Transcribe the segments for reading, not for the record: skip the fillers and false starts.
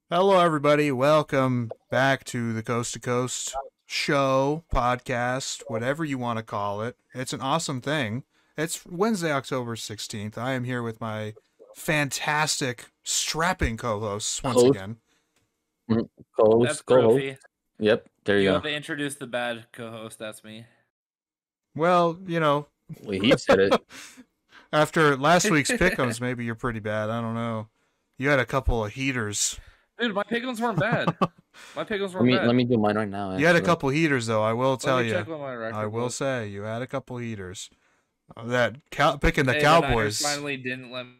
Hello, everybody. Welcome back to the Coast to Coast show, podcast, whatever you want to call it. It's an awesome thing. It's Wednesday, October 16th. I am here with my fantastic, strapping co hosts once Host, again. That's co-host, co-host. Profi. Yep, there you You go. have to introduce the bad co-host. That's me. Well, you know, Well, he said it. after last week's pick'ems, maybe you're pretty bad. I don't know. You had a couple of heaters. Dude, my pickles weren't bad. My pickles Let weren't me bad. let me do mine right now. You had a Actually, couple heaters, though. I will Let tell me check you. what my record I will was. say you had a couple heaters. That picking the Hey, the Niners Cowboys. finally didn't let me.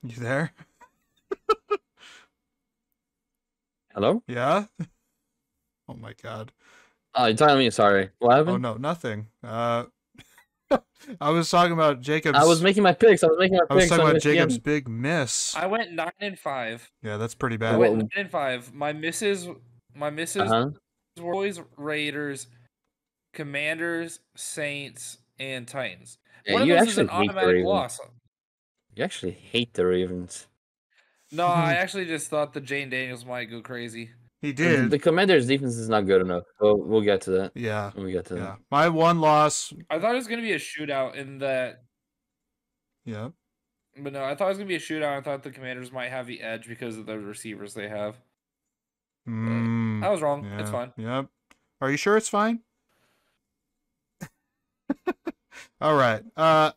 You there? hello. Yeah. Oh my god. Oh, you're telling me. Sorry. What Oh happened? no, nothing. I was talking about Jacob's. I was making my picks. I was making my I was picks talking on about this Jacob's game. big miss. I went 9-5. Yeah, that's pretty I bad. went Well, 9-5. My misses uh-huh. were always Raiders, Commanders, Saints, and Titans. Yeah, One of you those is an actually hate the automatic Ravens. loss. You actually hate the Ravens. No, I actually just thought the Jane Daniels might go crazy. He The did. Commanders' defense is not good enough. We'll get to that. Yeah. When we get to Yeah. that. My one loss. I thought it was gonna be a shootout in that. Yeah. But no, I thought it was gonna be a shootout. I thought the Commanders might have the edge because of the receivers they have. But I was wrong. It's Yeah. fine. Yep. Are you sure it's fine? All right.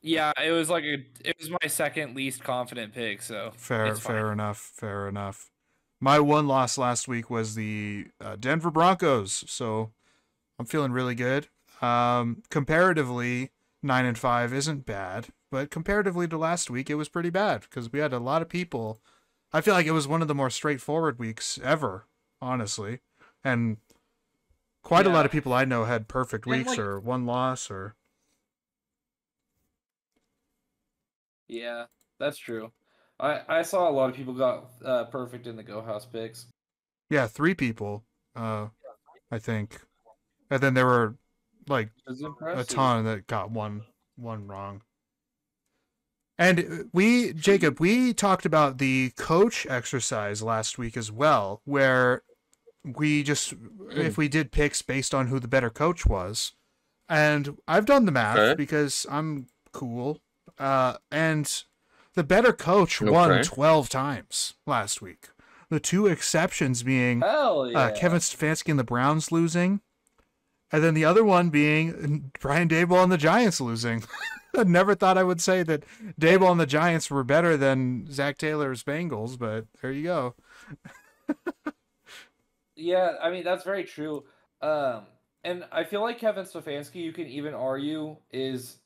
Yeah, it was my second least confident pick, so Fair. it's fine. Fair enough. Fair enough. My one loss last week was the Denver Broncos, so I'm feeling really good. Comparatively, 9-5 isn't bad, but comparatively to last week, it was pretty bad because we had a lot of people. I feel like it was one of the more straightforward weeks ever, honestly, and quite a lot of people I know had perfect And, weeks or one loss or. Yeah, that's true. I saw a lot of people got perfect in the Go House picks. Yeah, 3 people, I think, and then there were like a ton that got one wrong. And Jacob, we talked about the coach exercise last week as well, where we just, if we did picks based on who the better coach was. And I've done the math because I'm cool. And the better coach won 12 times last week. The 2 exceptions being Kevin Stefanski and the Browns losing, and then the other one being Brian Daboll and the Giants losing. I never thought I would say that Daboll and the Giants were better than Zach Taylor's Bengals, but there you go. Yeah, I mean that's very true. And I feel like Kevin Stefanski, you can even argue, is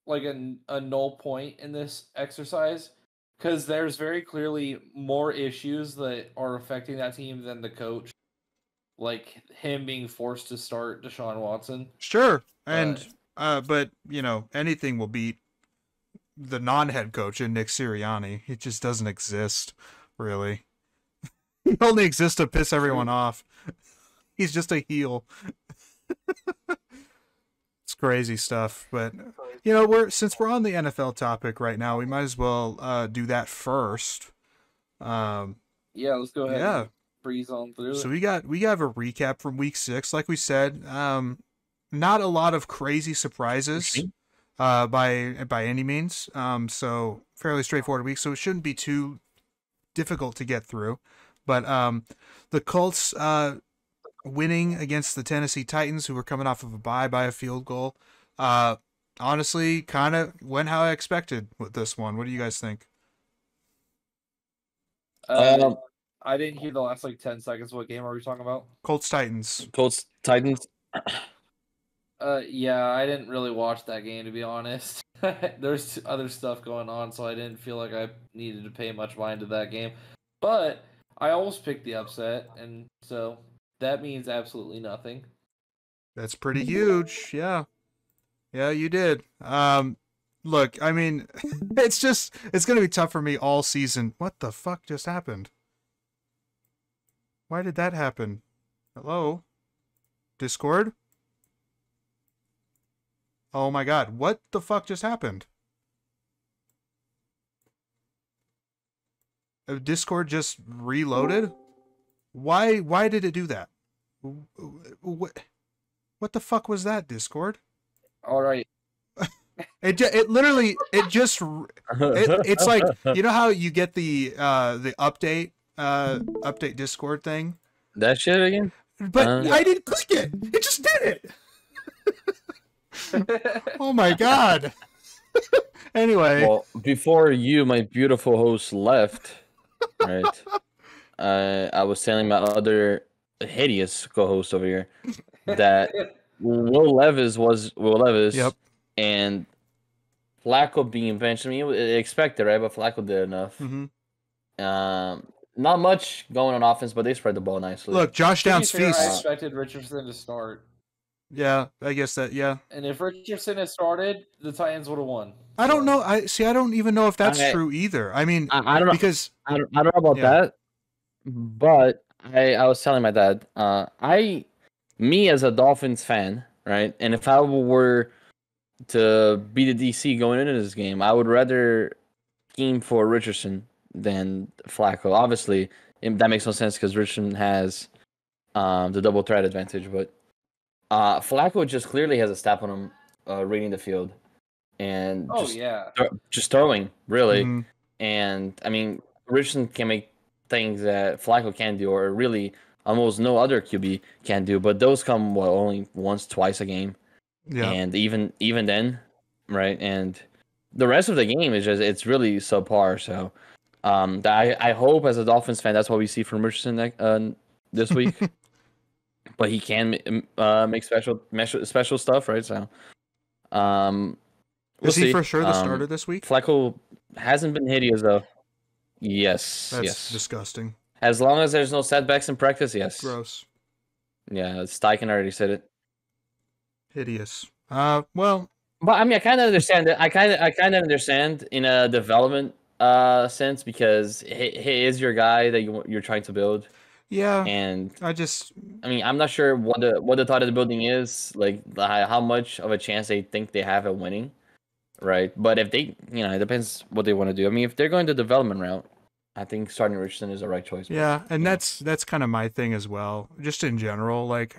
like a null point in this exercise because there's very clearly more issues that are affecting that team than the coach, like him being forced to start Deshaun Watson. Sure, and but you know anything will beat the non-head coach in Nick Sirianni. It just doesn't exist, really. He only exists to piss everyone off. He's just a heel. It's crazy stuff, but you know, since we're on the NFL topic right now, we might as well do that first. Yeah, let's go ahead. Yeah, and breeze on through. So we have a recap from week 6. Like we said, not a lot of crazy surprises by any means. So fairly straightforward week. So it shouldn't be too difficult to get through. But the Colts winning against the Tennessee Titans, who were coming off of a bye by a field goal. Honestly, kind of went how I expected with this one. What do you guys think? I didn't hear the last 10 seconds. What game are we talking about? Colts Titans. Colts Titans. Yeah, I didn't really watch that game, to be honest. There's other stuff going on, so I didn't feel like I needed to pay much mind to that game. But I almost picked the upset, and so that means absolutely nothing. That's pretty huge. Yeah. Yeah, you did. Look, I mean, it's going to be tough for me all season. What the fuck just happened? Why did that happen? Hello? Discord? Oh my god, what the fuck just happened? Discord just reloaded? Why did it do that? What the fuck was that, Discord? All right. It literally it's like, you know how you get the update Discord thing, That shit again? but I didn't click it. It just did it. Oh my god. Anyway, Well, before you, my beautiful host, left, right? I was telling my other hideous co-host over here that Will Levis was Will Levis, Yep. and Flacco being benched. I mean, it was expected, right? But Flacco did enough. Not much going on offense, but they spread the ball nicely. Look, Josh To be Downs fair, I feast. expected Richardson to start. Yeah, I guess that. Yeah, And if Richardson had started, the Titans would have won. I don't know. I don't even know if that's true either. I mean, I don't know because I don't know about that, but I was telling my dad, me as a Dolphins fan, right? And if I were to be the DC going into this game, I would rather scheme for Richardson than Flacco. Obviously, that makes no sense because Richardson has the double threat advantage, but Flacco just clearly has a step on him reading the field and just throwing, really. Mhm. And I mean, Richardson can make things that Flacco can do, or really almost no other QB can do. But those come only once, twice a game, and even then, right? And the rest of the game is just it's really subpar. So, I hope as a Dolphins fan that's what we see from Richardson this week. But he can make special stuff, right? So, is he for sure the starter this week? Flacco hasn't been hideous though. Yes, that's disgusting. As long as there's no setbacks in practice, yes. Gross. Yeah, Steichen already said it. Hideous. Well, but I mean, I kind of understand that. I kind of understand in a development sense because he is your guy that you're trying to build. Yeah, and I mean, I'm not sure what the thought of the building is, like how much of a chance they think they have at winning, right? But if they, it depends what they want to do. I mean, if they're going the development route, I think starting Richardson is the right choice. Yeah, and that's kind of my thing as well. Just in general, like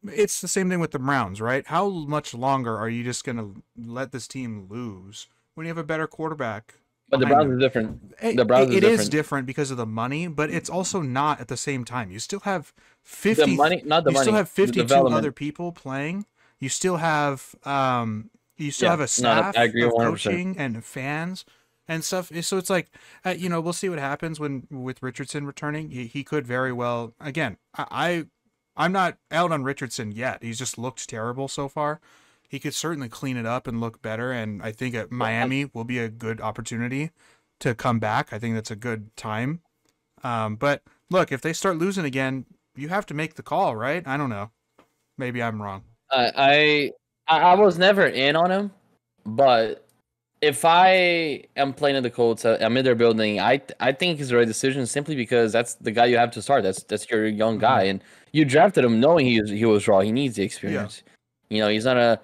it's the same thing with the Browns, right? How much longer are you just gonna let this team lose when you have a better quarterback? But the Browns is different. It is different because of the money, but it's also not at the same time. You still have 50. The money, not the money. You still have 52 other people playing. You still have a staff of coaching and fans and stuff. So it's like, we'll see what happens with Richardson returning. He could very well. Again, I'm not out on Richardson yet. He's just looked terrible so far. He could certainly clean it up and look better, and I think at Miami will be a good opportunity to come back. I think that's a good time. But look, if they start losing again, you have to make the call, right? I don't know. Maybe I'm wrong. I was never in on him, but if I am playing in the Colts, I'm in their building. I think it's the right decision simply because that's the guy you have to start. That's your young guy, and you drafted him knowing he was raw. He needs the experience. Yeah. He's not a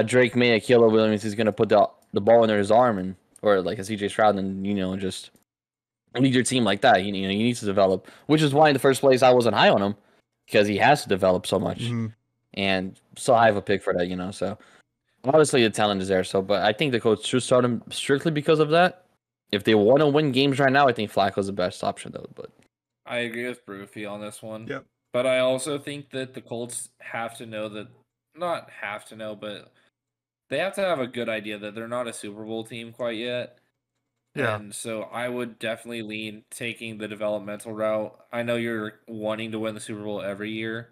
Drake May, a Caleb Williams. He's gonna put the ball under his arm or like a CJ Stroud and just lead your team like that. He needs to develop, which is why in the first place I wasn't high on him because he has to develop so much, and so I have a pick for that. So. Obviously, the talent is there, but I think the coach should start him strictly because of that. If they want to win games right now, I think Flacco's the best option, though. But I agree with Broofy on this one. Yep. But I also think that the Colts have to know that, not have to know, but they have to have a good idea that they're not a Super Bowl team quite yet. Yeah. And so I would definitely lean taking the developmental route. I know you're wanting to win the Super Bowl every year,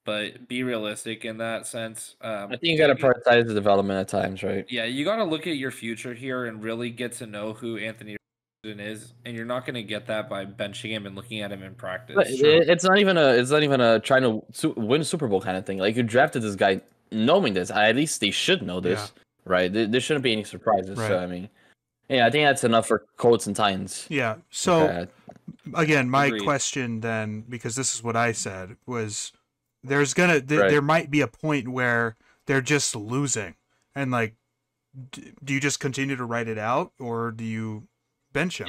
but be realistic in that sense. I think you got to prioritize the development at times, right? Yeah, you got to look at your future here and really get to know who Anthony Richardson is, and you're not going to get that by benching him and looking at him in practice. It's not even a trying to win a Super Bowl kind of thing. Like you drafted this guy knowing this. At least they should know this, right? There shouldn't be any surprises. Right. So I mean, I think that's enough for Colts and Titans. Yeah. So again, my question then, because this is what I said, was. There might be a point where they're just losing, and like, do you just continue to write it out, or do you bench him.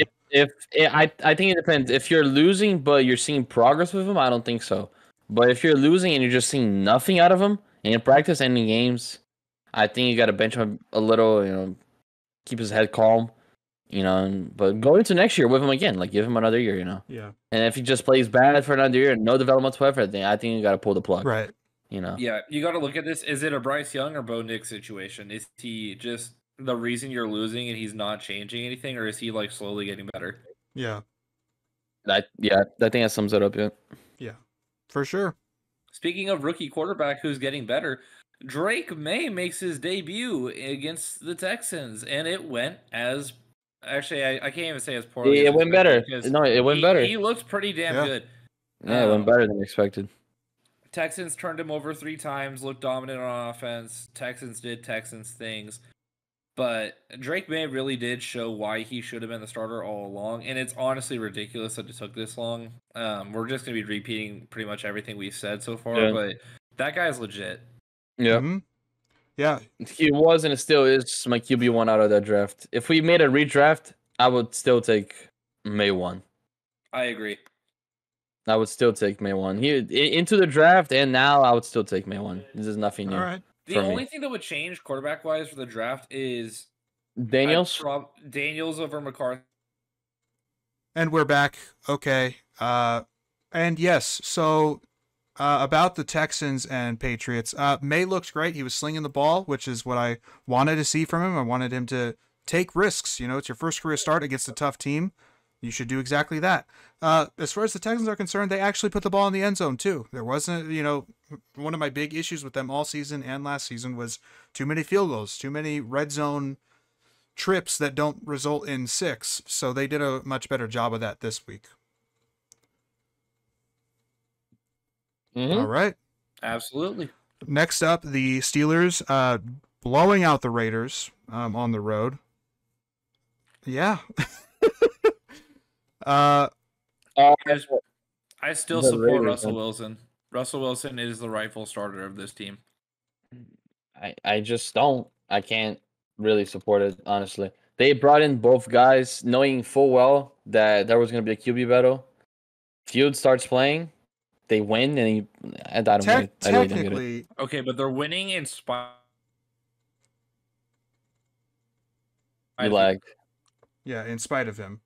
I think it depends. If you're losing but you're seeing progress with him, I don't think so. But if you're losing and you're just seeing nothing out of him in practice and in games, I think you got to bench him a little. Keep his head calm. But go into next year with him again. Like give him another year. Yeah. And if he just plays bad for another year, no development whatsoever, then I think you got to pull the plug. Right. Yeah, you got to look at this. Is it a Bryce Young or Bo Nix situation? Is he just the reason you're losing and he's not changing anything, or is he like slowly getting better? Yeah. I think that sums it up. Yeah, for sure. Speaking of rookie quarterback who's getting better, Drake May makes his debut against the Texans, and it went as actually I can't even say as poorly. It went better. No, it went better. He looked pretty damn good. Yeah, it went better than expected. Texans turned him over 3 times, looked dominant on offense. Texans did Texans things. But Drake May really did show why he should have been the starter all along. And it's honestly ridiculous that it took this long. We're just going to be repeating pretty much everything we've said so far. But that guy's legit. Yeah. Mm-hmm. Yeah. He was and it still is my QB1 out of that draft. If we made a redraft, I would still take May 1. I agree. I would still take May 1. Into the draft and now I would still take May 1. This is nothing new. All right. The only thing that would change quarterback-wise for the draft is Daniels over McCarthy. And we're back. Okay. And yes, so about the Texans and Patriots, May looked great. He was slinging the ball, which is what I wanted to see from him. I wanted him to take risks. It's your first career start against a tough team. You should do exactly that. As far as the Texans are concerned, they actually put the ball in the end zone too. There wasn't, one of my big issues with them all season and last season was too many field goals, too many red zone trips that don't result in 6. So they did a much better job of that this week. Mm-hmm. All right. Absolutely. Next up, the Steelers blowing out the Raiders on the road. Yeah. I still support Russell Wilson. Russell Wilson is the rightful starter of this team. I just don't. I can't really support it, honestly. They brought in both guys knowing full well that there was going to be a QB battle. Field starts playing, they win, and I don't get it. Technically, okay, but they're winning in spite. You lagged. Yeah, in spite of him.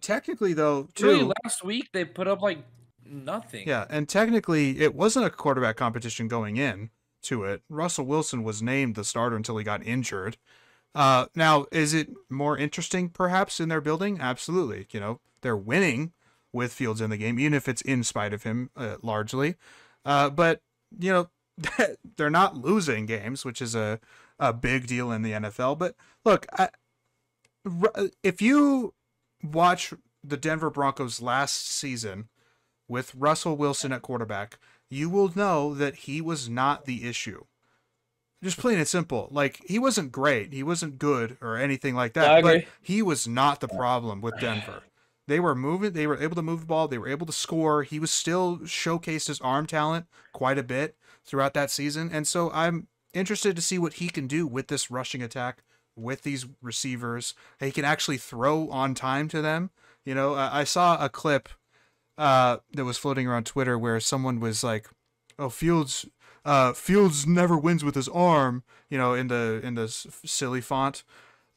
Technically, though, too. Really, last week they put up like nothing. Yeah, and technically, it wasn't a quarterback competition going in to it. Russell Wilson was named the starter until he got injured. Now, is it more interesting, perhaps, in their building? Absolutely. They're winning with Fields in the game, even if it's in spite of him, largely. But, they're not losing games, which is a big deal in the NFL. But, look, if you watch the Denver Broncos last season with Russell Wilson at quarterback, you will know that he was not the issue. Just plain and simple. Like, he wasn't great. He wasn't good or anything like that. But he was not the problem with Denver. They were moving. They were able to move the ball. They were able to score. He was still showcased his arm talent quite a bit throughout that season. And so I'm interested to see what he can do with this rushing attack, with these receivers. He can actually throw on time to them. I saw a clip that was floating around Twitter where someone was like, "Oh, Fields never wins with his arm," in the silly font,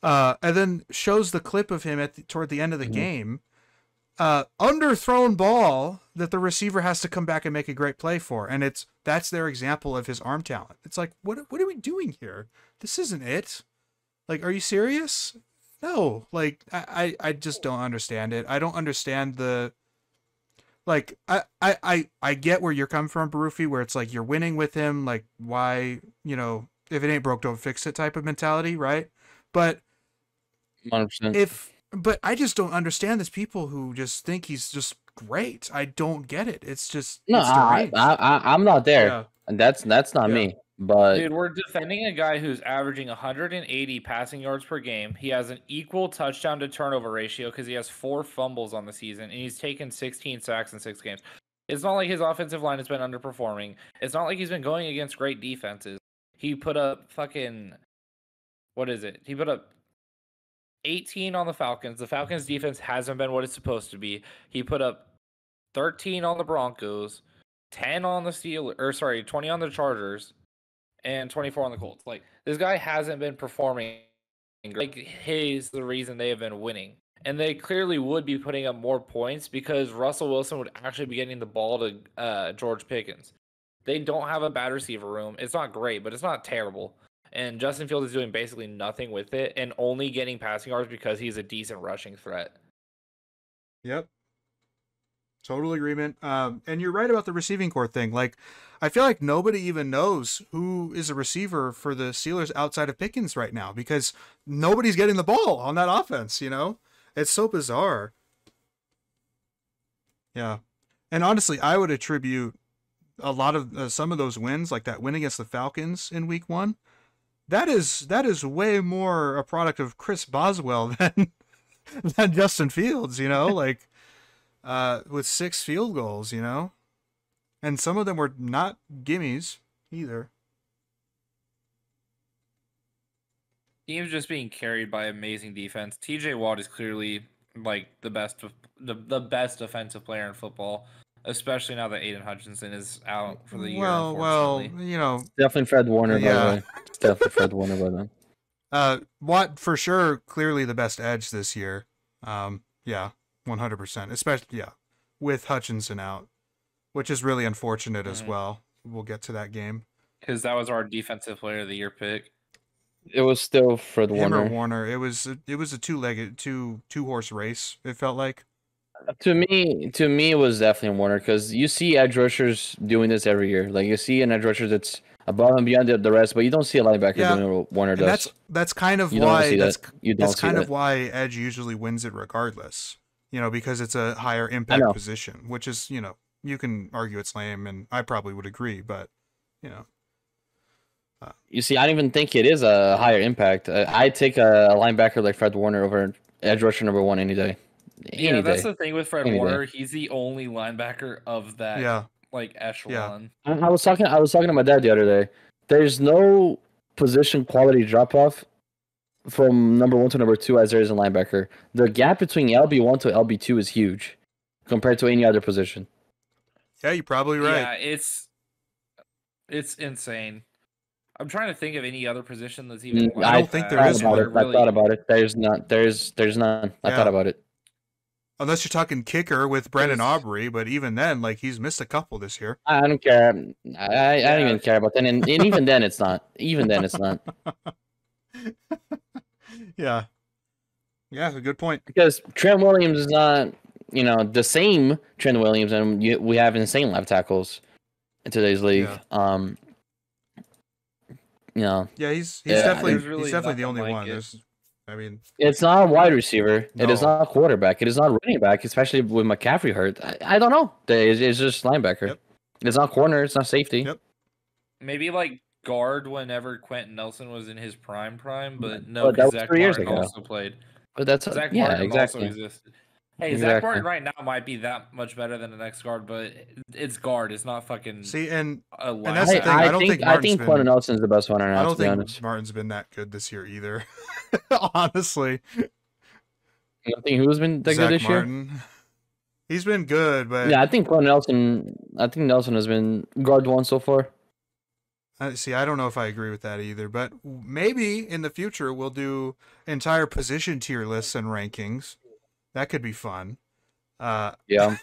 and then shows the clip of him toward the end of the game, underthrown ball that the receiver has to come back and make a great play for, and that's their example of his arm talent. It's like, what are we doing here? This isn't it. Like, are you serious? No. Like, I just don't understand it. I don't understand the. Like, I get where you're coming from, Barufi, where it's like you're winning with him, like, why, if it ain't broke, don't fix it type of mentality, right? But 100%. But I just don't understand these people who just think he's just great. I don't get it. It's just I'm not there. Yeah. And that's not me. But dude, we're defending a guy who's averaging 180 passing yards per game. He has an equal touchdown to turnover ratio because he has 4 fumbles on the season, and he's taken 16 sacks in 6 games. It's not like his offensive line has been underperforming. It's not like he's been going against great defenses. He put up fucking, what is it? He put up 18 on the Falcons. The Falcons defense hasn't been what it's supposed to be. He put up 13 on the Broncos, 10 on the 20 on the Chargers, and 24 on the Colts. Like, this guy hasn't been performing. Like, he's the reason they have been winning. And they clearly would be putting up more points because Russell Wilson would actually be getting the ball to George Pickens. They don't have a bad receiver room. It's not great, but it's not terrible. And Justin Fields is doing basically nothing with it and only getting passing yards because he's a decent rushing threat. Yep. Total agreement. And you're right about the receiving core thing. Like, I feel like nobody even knows who is a receiver for the Steelers outside of Pickens right now because nobody's getting the ball on that offense, you know? It's so bizarre. Yeah. And honestly, I would attribute a lot of some of those wins, like that win against the Falcons in week 1. That is way more a product of Chris Boswell than Justin Fields, you know, like with 6 field goals, you know, and some of them were not gimmies either. Team's just being carried by amazing defense. TJ Watt is clearly like the best defensive player in football, especially now that Aiden Hutchinson is out for the year. Well, you know, it's definitely Fred Warner, by the way. It's definitely Fred Warner by then. Watt for sure, clearly the best edge this year. Yeah, 100%, especially with Hutchinson out, which is really unfortunate as well. We'll get to that game because that was our defensive player of the year pick. It was still Fred Warner. Warner. It was a two-horse race. It felt like. To me, it was definitely Warner because you see edge rushers doing this every year. Like you see an edge rusher that's above and beyond the rest, but you don't see a linebacker doing what Warner does. That's kind of why why edge usually wins it regardless. You know, because it's a higher impact position, which is, you know, you can argue it's lame, and I probably would agree, but you know. You see, I don't even think it is a higher impact. I'd take a linebacker like Fred Warner over edge rusher number 1 any day. That's the thing with Fred Warner. He's the only linebacker of that like echelon. Yeah. I was talking to my dad the other day. There's no position quality drop off from number 1 to number 2 as there is in linebacker. The gap between LB1 to LB2 is huge compared to any other position. Yeah, you're probably right. Yeah, it's insane. I'm trying to think of any other position that's even. I don't think there is. I thought about it. There's none. I thought about it. Unless you're talking kicker with Brendan Aubrey, but even then, like he's missed a couple this year. I don't care. I don't even care about that. And even then, it's not. Even then, it's not. Yeah, a good point. Because Trent Williams is not, you know, the same Trent Williams, and we have insane left tackles in today's league. Yeah. You know. Yeah, he's definitely the only one. It's not a wide receiver. No. It is not a quarterback. It is not running back, especially with McCaffrey hurt. I don't know. It's just linebacker. Yep. It's not corner. It's not safety. Yep. Maybe like guard whenever Quentin Nelson was in his prime, but no, that was Zach 3 years Martin ago. also played. But that's Zach Martin exactly. also existed. Hey, Zach Martin right now might be that much better than the next guard, but it's guard. It's not fucking. See, and and that's the thing. I think Quentin Nelson's the best one right now. I don't think Martin's been that good this year either. Honestly, I think who's been that good this Martin. Year? He's been good, but yeah, I think Nelson has been guard 1 so far. See, I don't know if I agree with that either, but maybe in the future we'll do entire position tier lists and rankings. That could be fun. Yeah.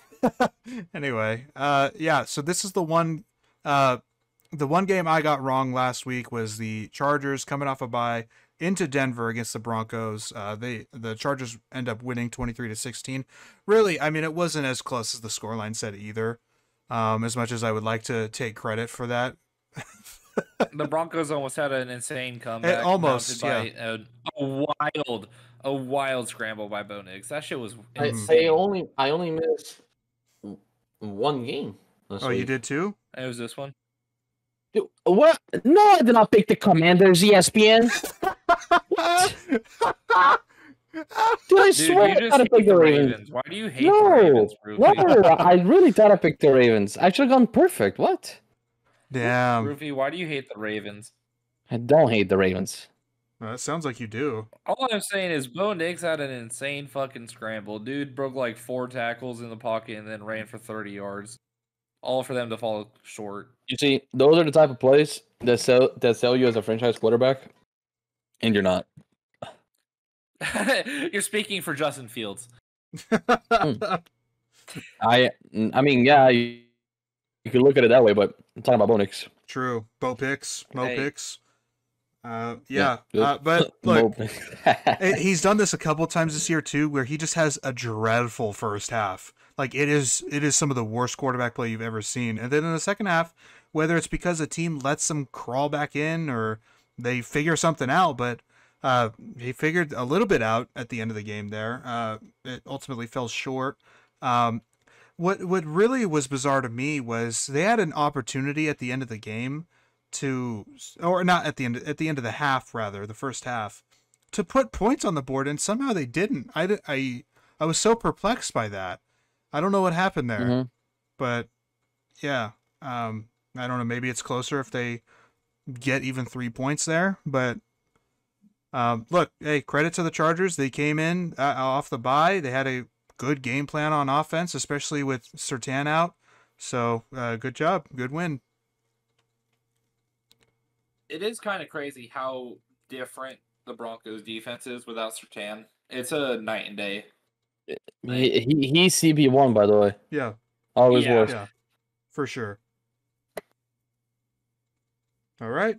Anyway, so this is the one game I got wrong last week was the Chargers coming off a bye into Denver against the Broncos. The Chargers end up winning 23-16. Really, I mean, it wasn't as close as the scoreline said either. As much as I would like to take credit for that. The Broncos almost had an insane comeback. Almost, yeah. A wild scramble by Bo Nix. That shit was insane. I only missed 1 game. Oh, you did too? It was this one. Dude, what? No, I did not pick the Commanders, ESPN. Dude, I swear I thought I picked the Ravens. Why do you hate the Ravens, Rufy? No, I really thought I picked the Ravens. I should have gone perfect. What? Damn. Rufy, why do you hate the Ravens? I don't hate the Ravens. Well, that sounds like you do. All I'm saying is Bo Nix had an insane fucking scramble. Dude broke like 4 tackles in the pocket and then ran for 30 yards. All for them to fall short. You see, those are the type of plays that sell you as a franchise quarterback, and you're not. You're speaking for Justin Fields. I mean, yeah, you could look at it that way, but I'm talking about Bo Nix. True. Mo Picks. Hey. Yeah. But look, he's done this a couple times this year too, where he just has a dreadful first half. Like it is some of the worst quarterback play you've ever seen. And then in the second half, whether it's because the team lets them crawl back in or they figure something out, but he figured a little bit out at the end of the game there. It ultimately fell short. What really was bizarre to me was they had an opportunity at the end of the game or not at the end of the half, rather the first half, to put points on the board, and somehow they didn't. I was so perplexed by that. I don't know what happened there, but yeah, I don't know. Maybe it's closer if they get even 3 points there, but look, hey, credit to the Chargers. They came in off the bye. They had a good game plan on offense, especially with Surtain out. So good job, good win. It is kind of crazy how different the Broncos defense is without Surtain. It's a night and day. He's CB1, by the way. Yeah. Always was. Yeah, for sure. All right.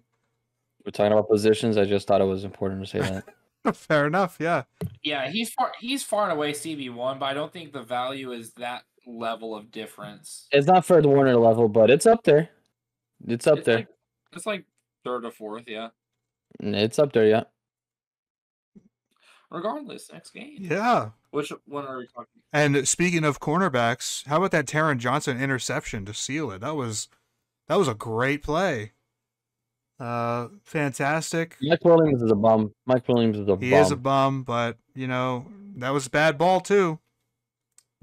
We're talking about positions. I just thought it was important to say that. Fair enough. Yeah. Yeah, he's far and away CB1, but I don't think the value is that level of difference. It's not Fred Warner level, but it's up there. It's there. It's like third or fourth, yeah. It's up there, yeah. Regardless, next game. Yeah. Which one are we talking? And speaking of cornerbacks, how about that Taron Johnson interception to seal it? That was a great play. Fantastic. Mike Williams is a bum. He is a bum, but that was a bad ball too.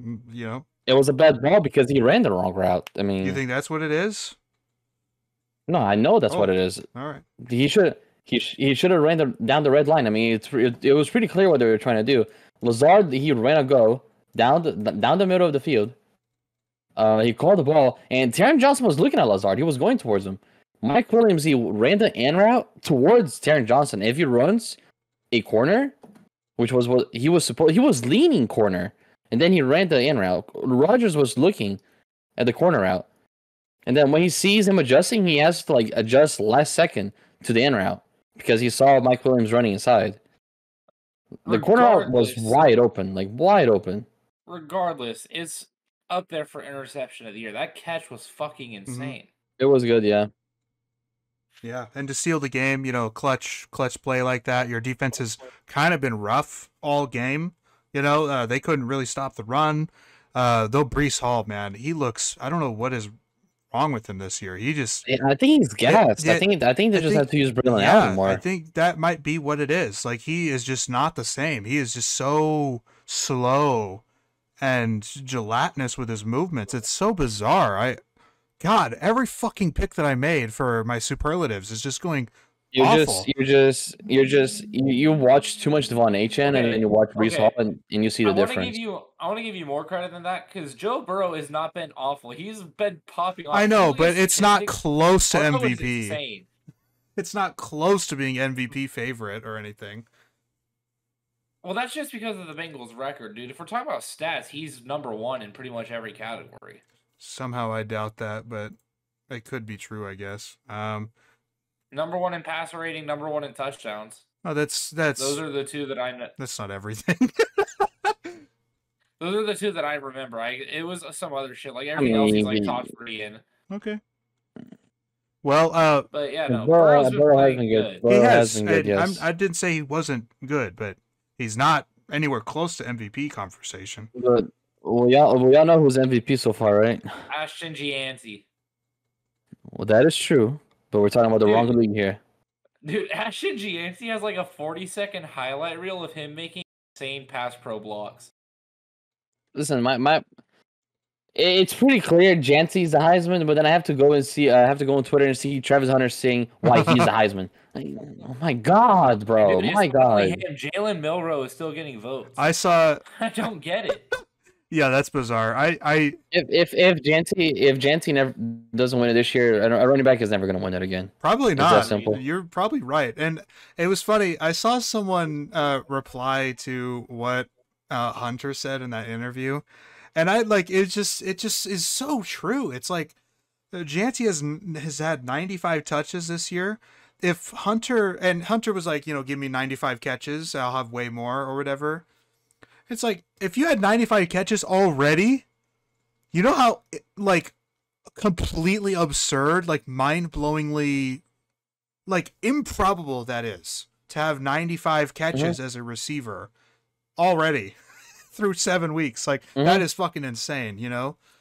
It was a bad ball because he ran the wrong route. I mean, you think that's what it is? No, I know that's what it is. All right. He should have ran down the red line. I mean, it was pretty clear what they were trying to do. Lazard, he ran a go down the middle of the field. He called the ball, and Taron Johnson was looking at Lazard. He was going towards him. Mike Williams, he ran the in route towards Taron Johnson. If he runs a corner, which was what he was leaning corner, and then he ran the in route. Rodgers was looking at the corner route. And then when he sees him adjusting, he has to adjust last second to the in route because he saw Mike Williams running inside. The corner route was wide open, wide open. Regardless, it's up there for interception of the year. That catch was fucking insane. Mm-hmm. It was good, yeah. Yeah, and to seal the game, clutch play like that. Your defense has kind of been rough all game. They couldn't really stop the run. Though Breece Hall, man, he looks. I don't know what is wrong with him this year. I think he's gassed. I think they just have to use Braylon Allen more. I think that might be what it is. He is just not the same. He is just so slow and gelatinous with his movements. It's so bizarre. God, every fucking pick that I made for my superlatives is just going awful. You watch too much Devon Achane, and then you watch Breece Hall, and you see the difference. I want to give you more credit than that because Joe Burrow has not been awful. He's been popping off. I know, but it's not close to MVP. Insane. It's not close to being MVP favorite or anything. Well, that's just because of the Bengals' record, dude. If we're talking about stats, he's number one in pretty much every category. Somehow I doubt that, but it could be true, I guess. Number one in passer rating, number one in touchdowns. Oh, that's those are the two that I know. That's not everything. Those are the two that I remember. It was some other shit. Everything else he's top 3 in. Okay. Well, but yeah, no. Burrow has been good. He has been good, yes. I didn't say he wasn't good, but he's not anywhere close to MVP conversation. But we all know who's MVP so far, right? Ashton Gianti. Well, that is true, but we're talking about the wrong league here. Dude, Ashton Gianti has a 40-second highlight reel of him making insane pass pro blocks. Listen, it's pretty clear Jancy's the Heisman, but then I have to go and see. I have to go on Twitter and see Travis Hunter saying why he's the Heisman. Like, oh my God, bro! Dude, My it's literally God! him. Jalen Milroe is still getting votes. I saw. I don't get it. Yeah, that's bizarre. If Jancy never doesn't win it this year, a running back is never going to win it again. Probably It's that not. simple. You're probably right. And it was funny. I saw someone reply to what Hunter said in that interview, and I like it. Just is so true. It's like Janty has had 95 touches this year. If Hunter was like, give me 95 catches, I'll have way more or whatever. It's like if you had 95 catches already, you know how like completely absurd, like mind-blowingly, like improbable that is to have 95 catches as a receiver already through 7 weeks. Like that is fucking insane,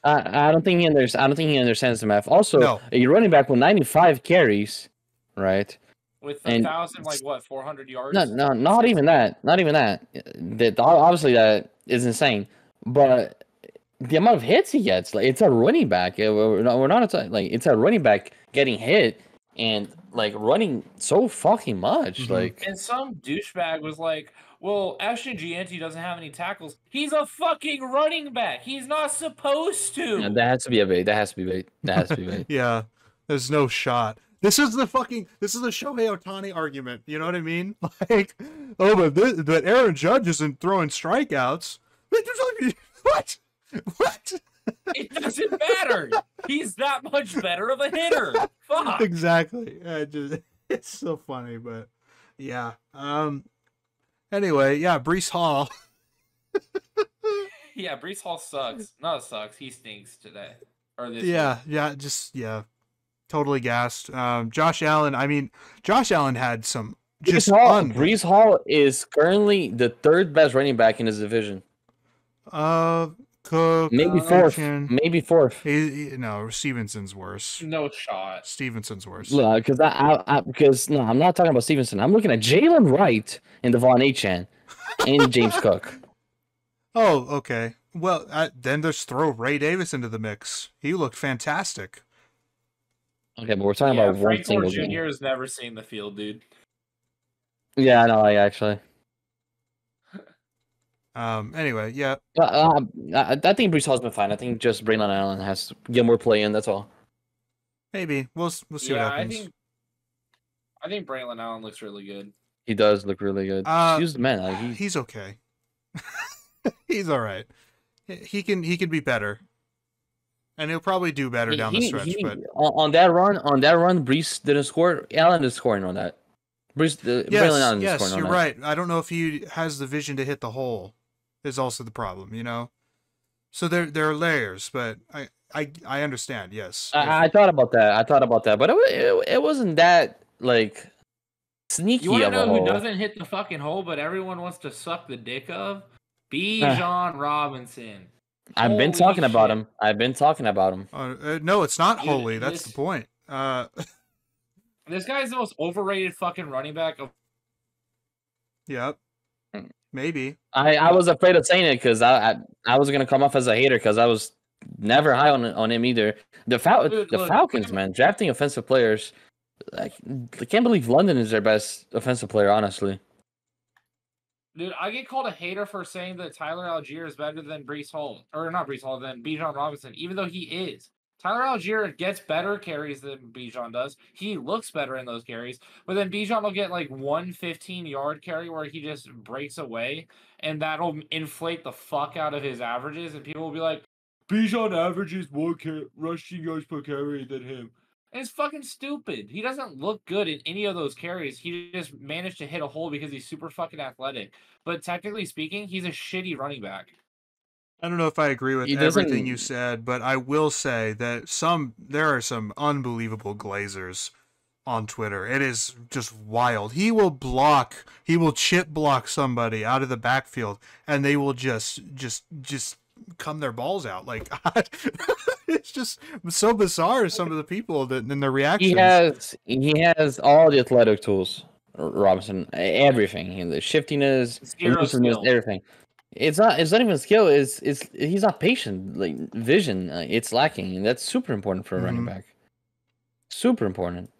I don't think he understands the math. Also, No. you're running back with 95 carries, right? With And- 1,000, 400 yards? No, not even that. Not even that. That obviously that is insane. But the amount of hits he gets, like it's a running back. We're not like it's a running back getting hit and like running so fucking much. Like And some douchebag was like, well, Ashton Gianti doesn't have any tackles. He's a fucking running back. He's not supposed to. that has to be a bait. That has to be bait. That has to be bait. Yeah, there's no shot. This is the Shohei Ohtani argument. You know what I mean? Like, oh, but Aaron Judge isn't throwing strikeouts. What? What? It doesn't matter. He's that much better of a hitter. Fuck. Exactly. It's so funny, but yeah. Anyway, yeah, Breece Hall. Yeah, Breece Hall sucks. Not sucks. He stinks today. Or this Yeah. Totally gassed. Josh Allen. Josh Allen had some just Breece Hall is currently the third best running back in his division. Cook, Maybe fourth. No, Stevenson's worse. No shot. Stevenson's worse. Because I'm not talking about Stevenson. I'm looking at Jalen Wright and Devon Achane and James Cook. Oh, okay. Well, then just throw Ray Davis into the mix. He looked fantastic. Okay, but we're talking about one Frank Gore single Jr. game. has never seen the field, dude. Yeah, I know. Actually. Anyway, yeah. I think Breece Hall's been fine. I think just Braylon Allen has to get more play in. That's all. Maybe we'll see what happens. I think Braylon Allen looks really good. He does look really good. He's the man. Like, he's okay. He's all right. He can be better, and he'll probably do better down the stretch. But on that run, Breece didn't score. Allen is scoring on that. Braylon Allen is scoring on you're that. right. I don't know if he has the vision to hit the hole. Is also the problem, So there are layers, but I understand. Yes, I thought about that, but it wasn't that like sneaky. You want to of a know who hole. doesn't hit the fucking hole, but everyone wants to suck the dick of? Bijan Robinson. I've been talking about him. no, it's not Dude, holy. That's the point. This guy's the most overrated fucking running back of. Yep. Maybe. I was afraid of saying it because I was gonna come off as a hater because I was never high on him either. The Falcons, man, drafting offensive players. I can't believe London is their best offensive player, honestly. Dude, I get called a hater for saying that Tyler Algier is better than Breece Hall, or not Breece Hall, than Bijan Robinson, even though he is. Tyler Algier gets better carries than Bijan does. He looks better in those carries, but then Bijan will get like one 15-yard carry where he just breaks away, and that'll inflate the fuck out of his averages, and people will be like, Bijan averages more rushing yards per carry than him. And it's fucking stupid. He doesn't look good in any of those carries. He just managed to hit a hole because he's super fucking athletic. But technically speaking, he's a shitty running back. I don't know if I agree with everything you said, but I will say that there are some unbelievable glazers on Twitter. It is just wild. He will chip block somebody out of the backfield, and they will just come their balls out. Like, it's just so bizarre. Some of the people and their reactions. He has all the athletic tools. Robinson, everything, the shiftiness, elusiveness, everything. It's not even skill. It's he's not patient. Like vision, it's lacking, and that's super important for a running back. Super important.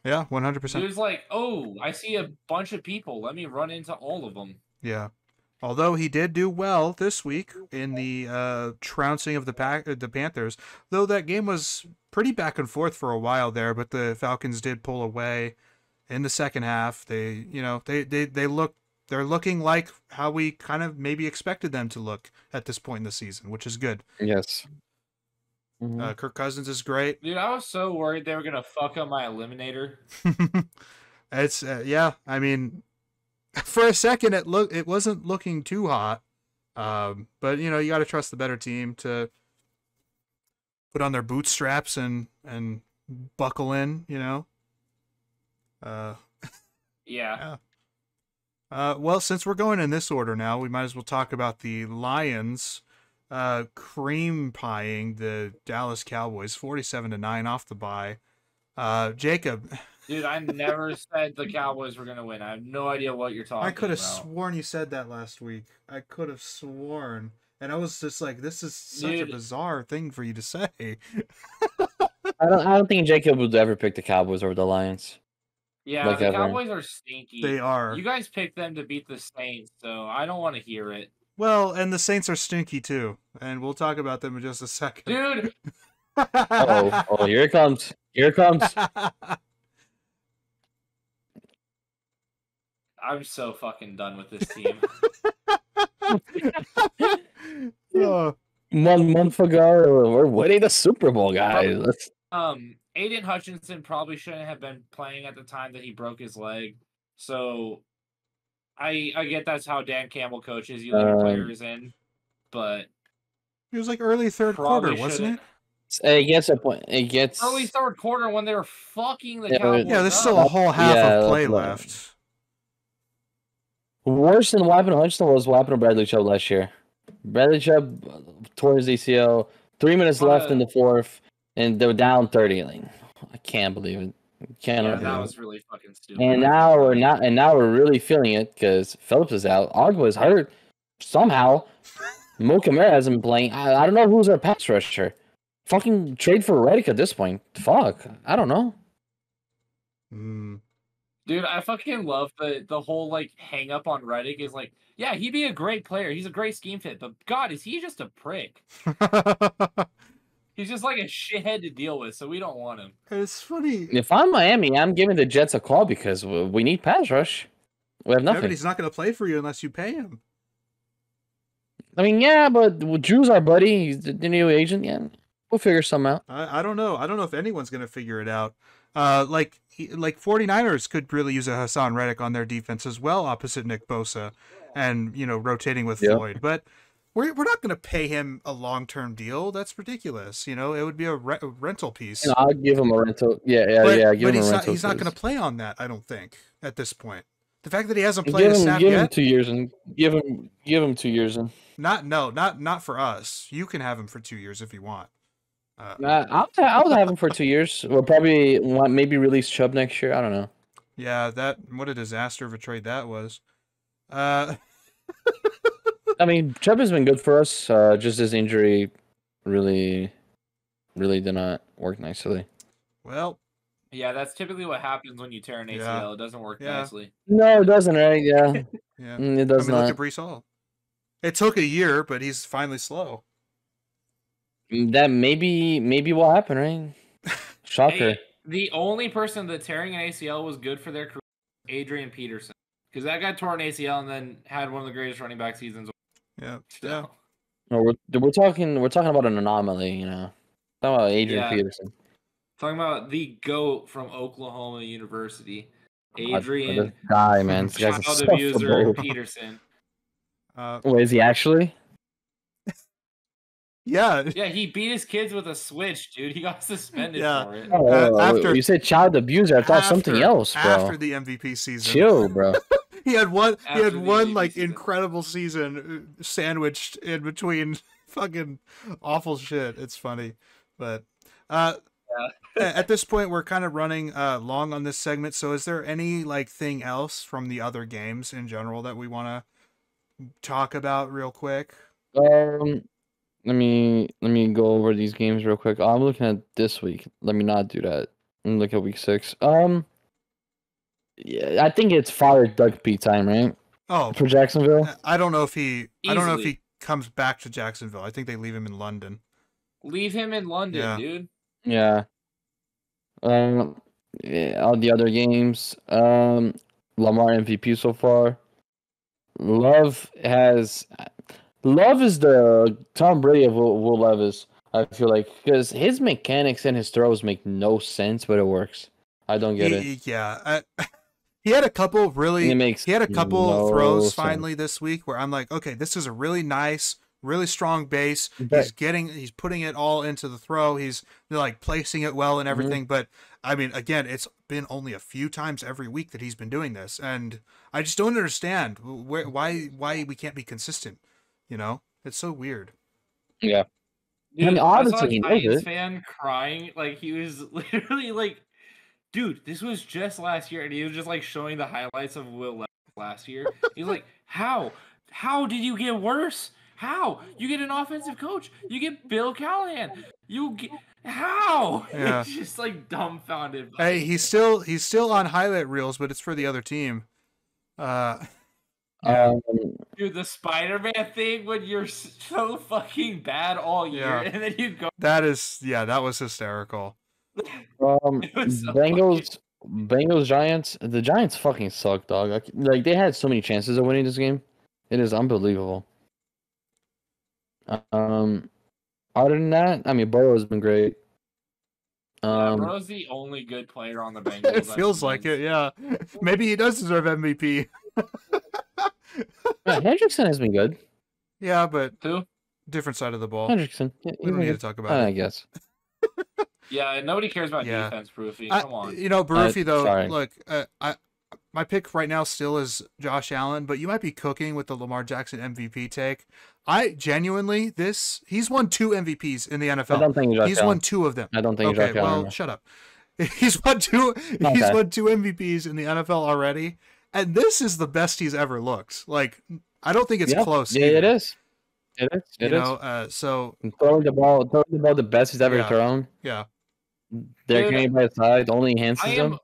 Yeah, 100%. Dude's like, oh, I see a bunch of people. Let me run into all of them. Yeah. Although he did do well this week in the trouncing of the Panthers, though that game was pretty back and forth for a while there, but the Falcons did pull away in the second half. They're looking like how we kind of maybe expected them to look at this point in the season, which is good. Yes. Kirk Cousins is great. Dude, I was so worried they were gonna fuck up my eliminator. It's yeah. I mean, for a second it wasn't looking too hot, but you got to trust the better team to put on their bootstraps and buckle in. Yeah. Well, since we're going in this order now, we might as well talk about the Lions cream pieing the Dallas Cowboys 47-9 off the bye. Jacob. Dude, I never said the Cowboys were gonna win. I have no idea what you're talking about. I could have sworn you said that last week. I could have sworn. And I was just like, this is such a bizarre thing for you to say. I don't think Jacob would ever pick the Cowboys over the Lions. Yeah, the Cowboys are stinky. They are. You guys picked them to beat the Saints, so I don't want to hear it. Well, and the Saints are stinky too, and we'll talk about them in just a second. Dude! Oh, here it comes. Here it comes. I'm so fucking done with this team. 1 month ago, we're winning the Super Bowl, guys. Aiden Hutchinson probably shouldn't have been playing at the time that he broke his leg. So I get that's how Dan Campbell coaches. You let your players in, but it was like early third quarter, wasn't it? It gets a point. It gets early third quarter when they were fucking the Cowboys. Yeah, there's still a whole half of play left. Worse than what happened to Hutchinson was what happened to Bradley Chubb last year. Bradley Chubb tore his ACL. 3 minutes left in the fourth, and they were down 30. Like, I can't believe it. That was really fucking stupid. And now we're not. And now we're really feeling it because Phillips is out. Ogba is hurt somehow. Mo Kamara hasn't been playing. I don't know who's our pass rusher. Fucking trade for Reddick at this point. Fuck. I don't know. Dude, I fucking love the whole like hang up on Reddick is like, yeah, he'd be a great player. He's a great scheme fit, but God, is he just a prick? He's just like a shithead to deal with, so we don't want him. It's funny. If I'm Miami, I'm giving the Jets a call because we need pass rush. We have nothing. Yeah, but he's not going to play for you unless you pay him. I mean, yeah, but Drew's our buddy. He's the new agent. Yeah, we'll figure something out. I don't know. I don't know if anyone's going to figure it out. Like 49ers could really use a Hassan Reddick on their defense as well, opposite Nick Bosa, and rotating with Floyd. But we're not going to pay him a long-term deal. That's ridiculous. It would be a rental piece. I'll give him a rental. Yeah. Give him a rental. He's not going to play on that. I don't think at this point. The fact that he hasn't played a snap yet. Give him 2 years and give him 2 years and. Not for us. You can have him for 2 years if you want. I'll have him for 2 years. We'll probably maybe release Chubb next year. I don't know. Yeah, what a disaster of a trade that was. I mean, Chubb has been good for us. Just his injury really did not work nicely. Well, yeah, that's typically what happens when you tear an ACL. Yeah. It doesn't work nicely. No, it doesn't, right? Yeah. Yeah. It does not. Look at Breece Hall. It took a year, but he's finally slow. That maybe will happen, right? Shocker. Hey, the only person that tearing an ACL was good for their career, Adrian Peterson, because that guy tore an ACL and then had one of the greatest running back seasons. Yeah. Yeah. No, we're talking about an anomaly, Talking about Adrian Peterson. Talking about the GOAT from Oklahoma University, Adrian. This guy, man. This child guy's abuser Peterson. Wait, is he actually? Yeah. Yeah, he beat his kids with a switch, dude. He got suspended for it. After you said child abuser, I thought something else, bro. After the MVP season. Chill, bro. He had one like incredible season sandwiched in between fucking awful shit. It's funny. But at this point we're kind of running long on this segment, so is there any thing else from the other games in general that we want to talk about real quick? Let me go over these games real quick. I'm looking at this week. Let me not do that. Let me look at week 6. Yeah, I think it's fire Doug P time, right? Oh, For Jacksonville. I don't know if he Easily. comes back to Jacksonville. I think they leave him in London. Leave him in London, Yeah. dude. Yeah. Yeah, all the other games. Lamar MVP so far. Love is the Tom Brady of Will Levis. I feel like because his mechanics and his throws make no sense, but it works. I don't get it. Yeah. He had a couple really. It makes He had a couple no throws sense. finally this week where I'm like, okay, this is a really nice, really strong base. But- He's putting it all into the throw. He's like placing it well and everything. But I mean, again, it's been only a few times every week that he's been doing this, and I just don't understand why we can't be consistent. You know, it's so weird. Yeah. Dude, I mean, I saw obviously a he knows Titans it. fan crying, like he was literally like, "Dude, this was just last year," and he was just like showing the highlights of Will Levis last year. He's like, "How? How did you get worse? How? You get an offensive coach? You get Bill Callahan? How?" Yeah. It's just like dumbfounded. Hey, he's still on highlight reels, but it's for the other team. Yeah. Dude, the Spider-Man thing when you're so fucking bad all year, Yeah. and then you go. That was hysterical. It was so Bengals Giants. The Giants fucking suck, dog. Like they had so many chances of winning this game. It is unbelievable. Other than that, I mean, Burrow has been great. Burrow's the only good player on the Bengals. It feels like it, yeah. Maybe he does deserve MVP. Hendrickson has been good. Yeah, but Who? different side of the ball. Hendrickson. We don't need to talk about I it. guess. Yeah, nobody cares about Yeah. defense, Proofy. Come on. You know, Baruffi, though, sorry. look, my pick right now still is Josh Allen, but you might be cooking with the Lamar Jackson MVP take. I genuinely, he's won 2 MVPs in the NFL. I don't think Josh He's Allen. won 2 of them. I don't think Okay, Josh Allen. well, shut up. He's won 2 MVPs in the NFL already, and this is the best he's ever looked. Like, I don't think it's close. Yeah, either. it is. It is. It You is. know, so Throwing the ball the best he's ever thrown. yeah. Derrick Dude, Henry by his side only enhances him.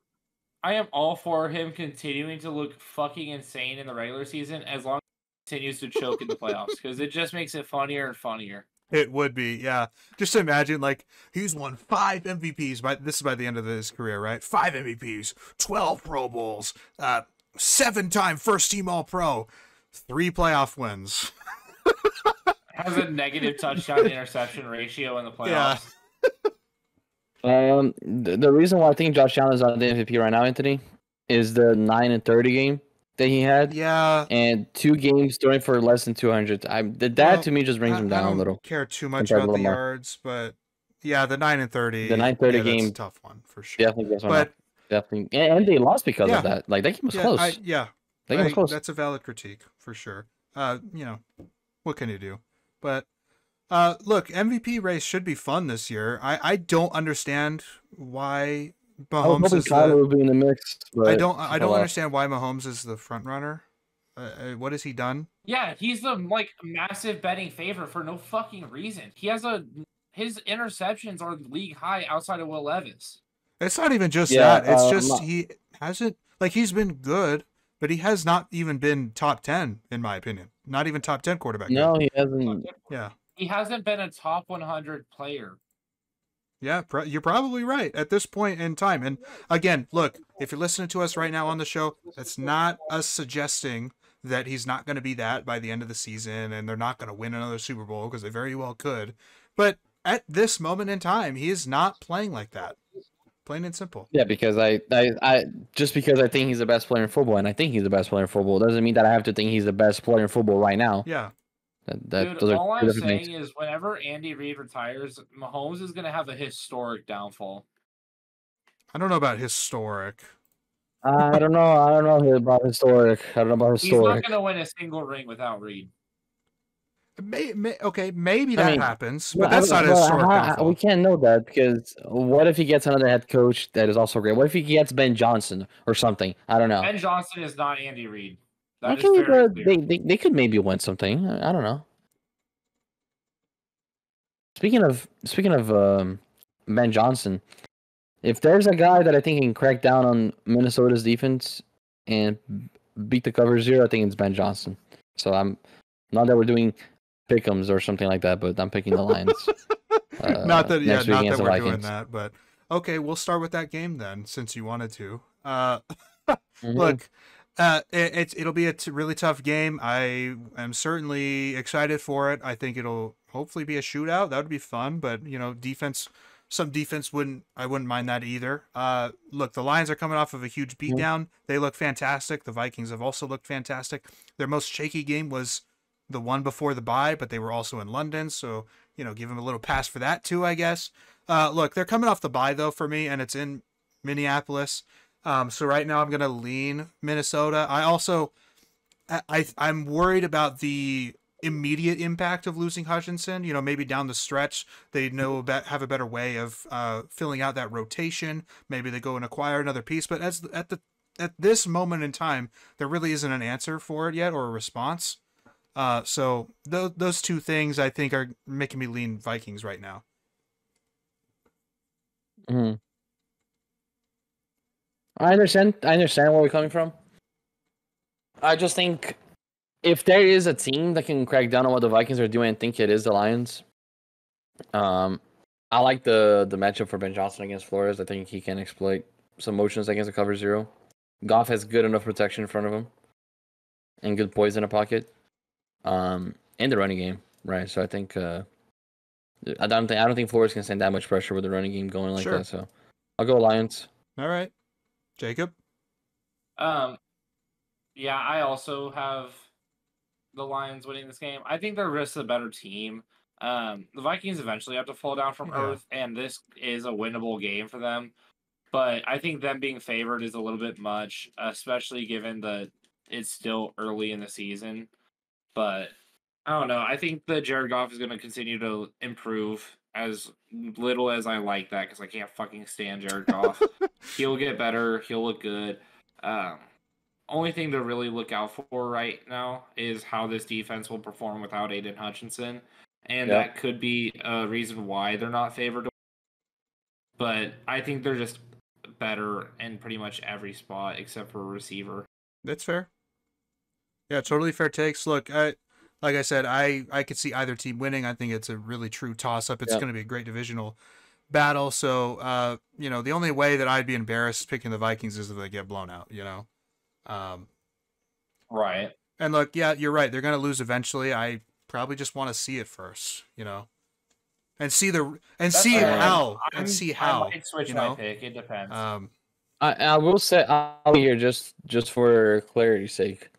I am all for him continuing to look fucking insane in the regular season as long as he continues to choke in the playoffs because it just makes it funnier and funnier. It would be, yeah. Just imagine, like, he's won 5 MVPs. This is by the end of his career, right? 5 MVPs, 12 Pro Bowls, 7-time first-team All-Pro, 3 playoff wins. Has a negative touchdown interception ratio in the playoffs. The reason why I think Josh Allen is on the MVP right now, Anthony, is the 9-30 game that he had. Yeah. And 2 games throwing for less than 200. That to me just brings him down a little. I don't care too much compared about to the Lamar. yards, but yeah, the 9-30. The 9-30 that's game- a tough one for sure. Definitely goes on. But Definitely. And they lost because Yeah. of that. Like, that game was yeah, close. that game was close. That's a valid critique for sure. You know, what can you do? But look, MVP race should be fun this year. I don't understand why Mahomes is Kyler would be in the mix. I don't understand why Mahomes is the front runner. What has he done? Yeah, he's the massive betting favorite for no fucking reason. His interceptions are league high outside of Will Levis. It's not even just Yeah, that. It's just he hasn't he's been good, but he has not even been top 10 in my opinion. Not even top 10 quarterback. No, he hasn't. Yeah. He hasn't been a top 100 player. Yeah, you're probably right at this point in time. And again, look, if you're listening to us right now on the show, that's not us suggesting that he's not going to be that by the end of the season and they're not going to win another Super Bowl because they very well could. But at this moment in time, he is not playing like that. Plain and simple. Yeah, because I just because I think he's the best player in football, and I think he's the best player in football, doesn't mean that I have to think he's the best player in football right now. Yeah. Dude, all I'm saying is whenever Andy Reid retires, Mahomes is going to have a historic downfall. I don't know about historic. I don't know about historic. He's not going to win a single ring without Reid. Okay, maybe that happens, but that's not a well, historic downfall. We can't know that because what if he gets another head coach that is also great? What if he gets Ben Johnson or something? I don't know. Ben Johnson is not Andy Reid. That is Actually, very clear. they could maybe win something. I don't know. Speaking of Ben Johnson, if there's a guy that I think can crack down on Minnesota's defense and beat the cover zero, I think it's Ben Johnson. So I'm not that we're doing pick'ems or something like that, but I'm picking the Lions. Not that next week not against that the we're Vikings. doing that, but okay, we'll start with that game then, since you wanted to. Mhm. Look, it'll be a really tough game. I am certainly excited for it. I think it'll hopefully be a shootout. That would be fun, but some defense I wouldn't mind that either. Look, the Lions are coming off of a huge beatdown. They look fantastic. The Vikings have also looked fantastic. Their most shaky game was the one before the bye, but they were also in London, so give them a little pass for that too, I guess. Look, they're coming off the bye though for me, and it's in Minneapolis. So right now I'm gonna lean Minnesota. I also I'm worried about the immediate impact of losing Hutchinson. Maybe down the stretch they have a better way of filling out that rotation. Maybe they go and acquire another piece. But at this moment in time, there really isn't an answer for it yet or a response. So those two things I think are making me lean Vikings right now. Mm-hmm. I understand where we're coming from. I just think if there is a team that can crack down on what the Vikings are doing, I think it is the Lions. I like the matchup for Ben Johnson against Flores. I think he can exploit some motions against a cover zero. Goff has good enough protection in front of him and good poise in a pocket. And the running game, right? So I think I don't think Flores can stand that much pressure with the running game going like that. So I'll go Lions. All right, Jacob. Yeah, I also have the Lions winning this game. I think they're just a better team. The Vikings eventually have to fall down from earth, and this is a winnable game for them. But I think them being favored is a little bit much, especially given that it's still early in the season. But I don't know. I think that Jared Goff is going to continue to improve, as little as I like that, because I can't fucking stand Jared Goff. He'll get better. He'll look good. Only thing to really look out for right now is how this defense will perform without Aiden Hutchinson. And that could be a reason why they're not favored. But I think they're just better in pretty much every spot except for a receiver. That's fair. Yeah, totally fair takes. Look, like I said, I could see either team winning. I think it's a really true toss-up. It's going to be a great divisional battle. So, the only way that I'd be embarrassed picking the Vikings is if they get blown out, Right. And look, yeah, you're right. They're going to lose eventually. I probably just want to see it first, and see how. I might switch my pick. It depends. I will say I'll be here just for clarity's sake.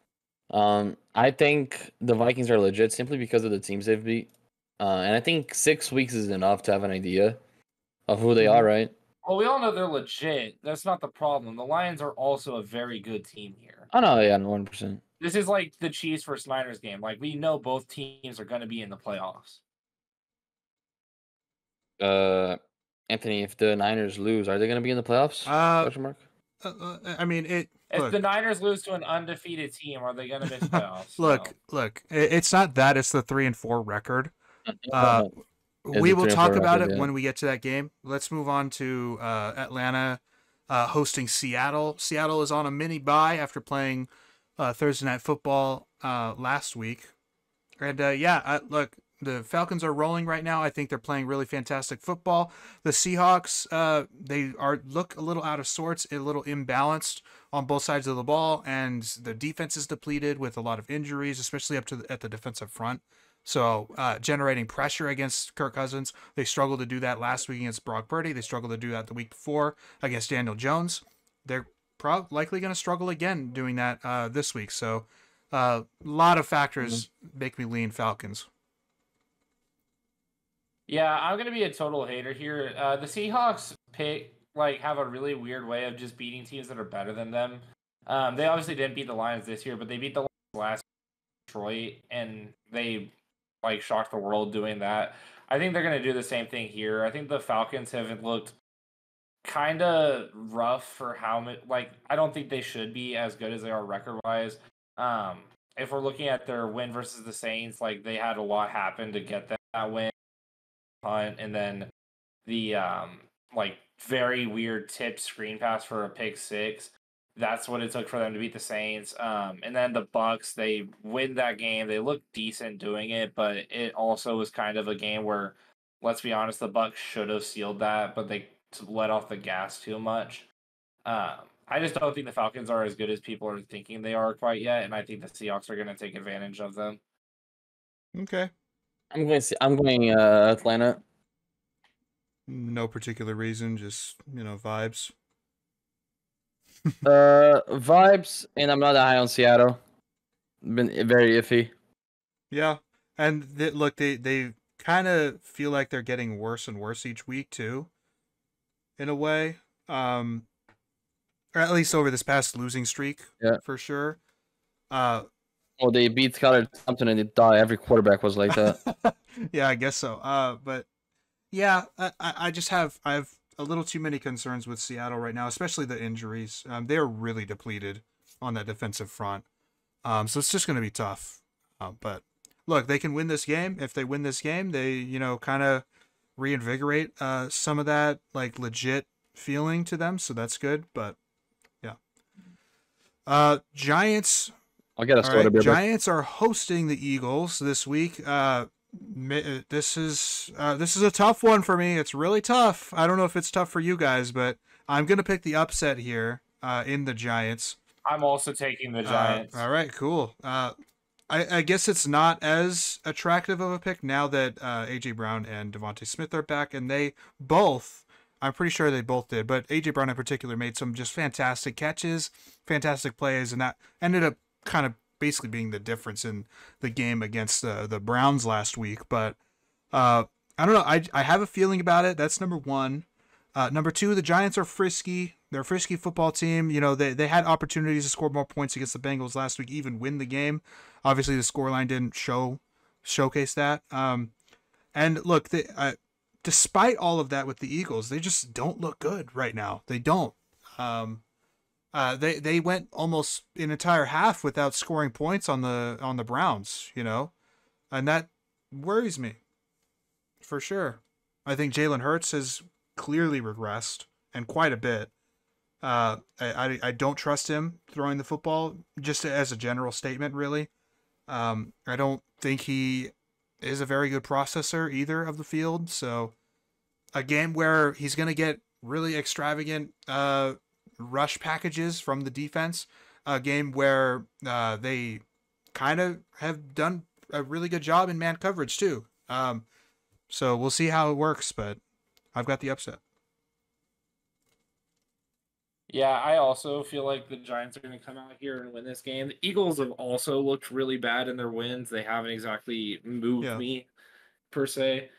I think the Vikings are legit simply because of the teams they've beat. And I think 6 weeks is enough to have an idea of who they are, right? Well, we all know they're legit. That's not the problem. The Lions are also a very good team here. Oh, no, yeah, 100%. This is like the Chiefs versus Niners game. Like, we know both teams are going to be in the playoffs. Anthony, if the Niners lose, are they going to be in the playoffs? Question mark. I mean, if the Niners lose to an undefeated team, are they going to miss playoffs? Look, it's not that. It's the 3-4 record. We will talk about it when we get to that game. Let's move on to Atlanta hosting Seattle. Seattle is on a mini bye after playing Thursday Night Football last week. And look, the Falcons are rolling right now. I think they're playing really fantastic football. The Seahawks, they look a little out of sorts, a little imbalanced on both sides of the ball, and the defense is depleted with a lot of injuries, especially at the defensive front. So generating pressure against Kirk Cousins. They struggled to do that last week against Brock Purdy. They struggled to do that the week before against Daniel Jones. They're likely going to struggle again doing that this week. So a lot of factors make me lean Falcons. Yeah, I'm going to be a total hater here. The Seahawks have a really weird way of just beating teams that are better than them. They obviously didn't beat the Lions this year, but they beat the Lions last Detroit, and they shocked the world doing that. I think they're going to do the same thing here. I think the Falcons have looked kind of rough for how much. I don't think they should be as good as they are record-wise. If we're looking at their win versus the Saints, like they had a lot happen to get that win, punt, and then the like very weird tip screen pass for a pick six. That's what it took for them to beat the Saints. And then the Bucks, they win that game. They look decent doing it, but it also was kind of a game where, let's be honest, the Bucks should have sealed that, but they let off the gas too much. I just don't think the Falcons are as good as people are thinking they are quite yet, and I think the Seahawks are going to take advantage of them. Okay. I'm going Atlanta. No particular reason, just vibes. Vibes, and I'm not that high on Seattle. Been very iffy. Yeah, and look, they kind of feel like they're getting worse and worse each week too, in a way. Or at least over this past losing streak, for sure. Well, they beat Skylar Thompson and they thought every quarterback was like that. Yeah, I guess so. But yeah, I have a little too many concerns with Seattle right now, especially the injuries. They are really depleted on that defensive front. So it's just going to be tough. But look, they can win this game. If they win this game, they kind of reinvigorate some of that like legit feeling to them. So that's good. But yeah, Giants. I'll get a soda beer. Giants are hosting the Eagles this week. This is a tough one for me. It's really tough. I don't know if it's tough for you guys, but I'm gonna pick the upset here in the Giants. I'm also taking the Giants. All right, cool. I guess it's not as attractive of a pick now that AJ Brown and Devontae Smith are back, and they both. I'm pretty sure they both did, but AJ Brown in particular made some just fantastic catches, fantastic plays, and that ended up kind of basically being the difference in the game against the Browns last week. But I don't know. I have a feeling about it. That's number one. Number two, the Giants are frisky. They're a frisky football team. They had opportunities to score more points against the Bengals last week, even win the game. Obviously, the scoreline didn't showcase that. And look, despite all of that with the Eagles, they just don't look good right now. They don't. They went almost an entire half without scoring points on the Browns, and that worries me for sure. I think Jalen Hurts has clearly regressed and quite a bit. I don't trust him throwing the football, just as a general statement, really. I don't think he is a very good processor either of the field. So a game where he's going to get really extravagant rush packages from the defense, a game where they kind of have done a really good job in man coverage too. So we'll see how it works, but I've got the upset. Yeah, I also feel like the Giants are going to come out here and win this game. The Eagles have also looked really bad in their wins. They haven't exactly moved me, per se.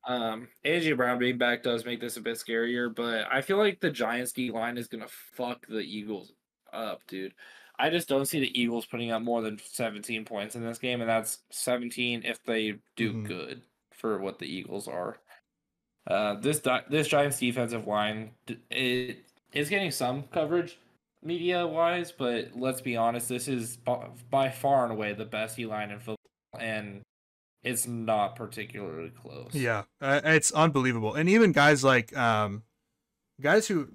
AJ Brown being back does make this a bit scarier, but I feel like the Giants D line is going to fuck the Eagles up, dude. I just don't see the Eagles putting up more than 17 points in this game, and that's 17 if they do good for what the Eagles are. This Giants defensive line, it's getting some coverage media-wise, but let's be honest, this is by far and away the best D-line in football, and it's not particularly close. Yeah, it's unbelievable. And even guys like guys who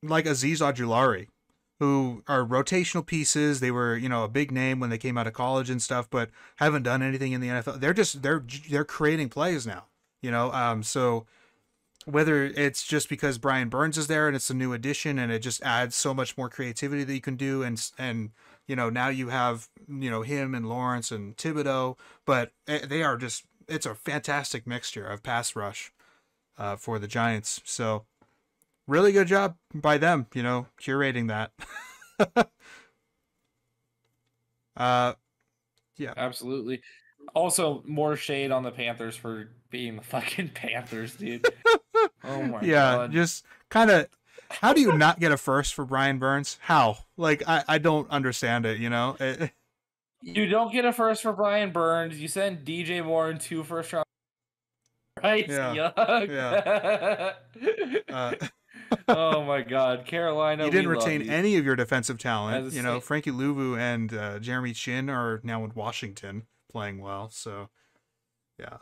like Azeez Ojulari, who are rotational pieces. They were, a big name when they came out of college and stuff, but haven't done anything in the NFL. They're creating plays now, so whether it's just because Brian Burns is there and it's a new addition and it just adds so much more creativity that you can do, and now you have him and Lawrence and Thibodeau, but it's a fantastic mixture of pass rush for the Giants. So really good job by them, curating that. Yeah, absolutely. Also, more shade on the Panthers for being the fucking Panthers, dude. Oh my god. Yeah, just kind of. How do you not get a first for Brian Burns? How? Like, I don't understand it. You don't get a first for Brian Burns. You send DJ Moore in 2 first round. Right? Yeah. Yuck. Yeah. Oh my God, Carolina. You didn't we love retain you. any of your defensive talent. As a You know, Saint- Frankie Louvu and Jeremy Chin are now in Washington playing well. So, yeah.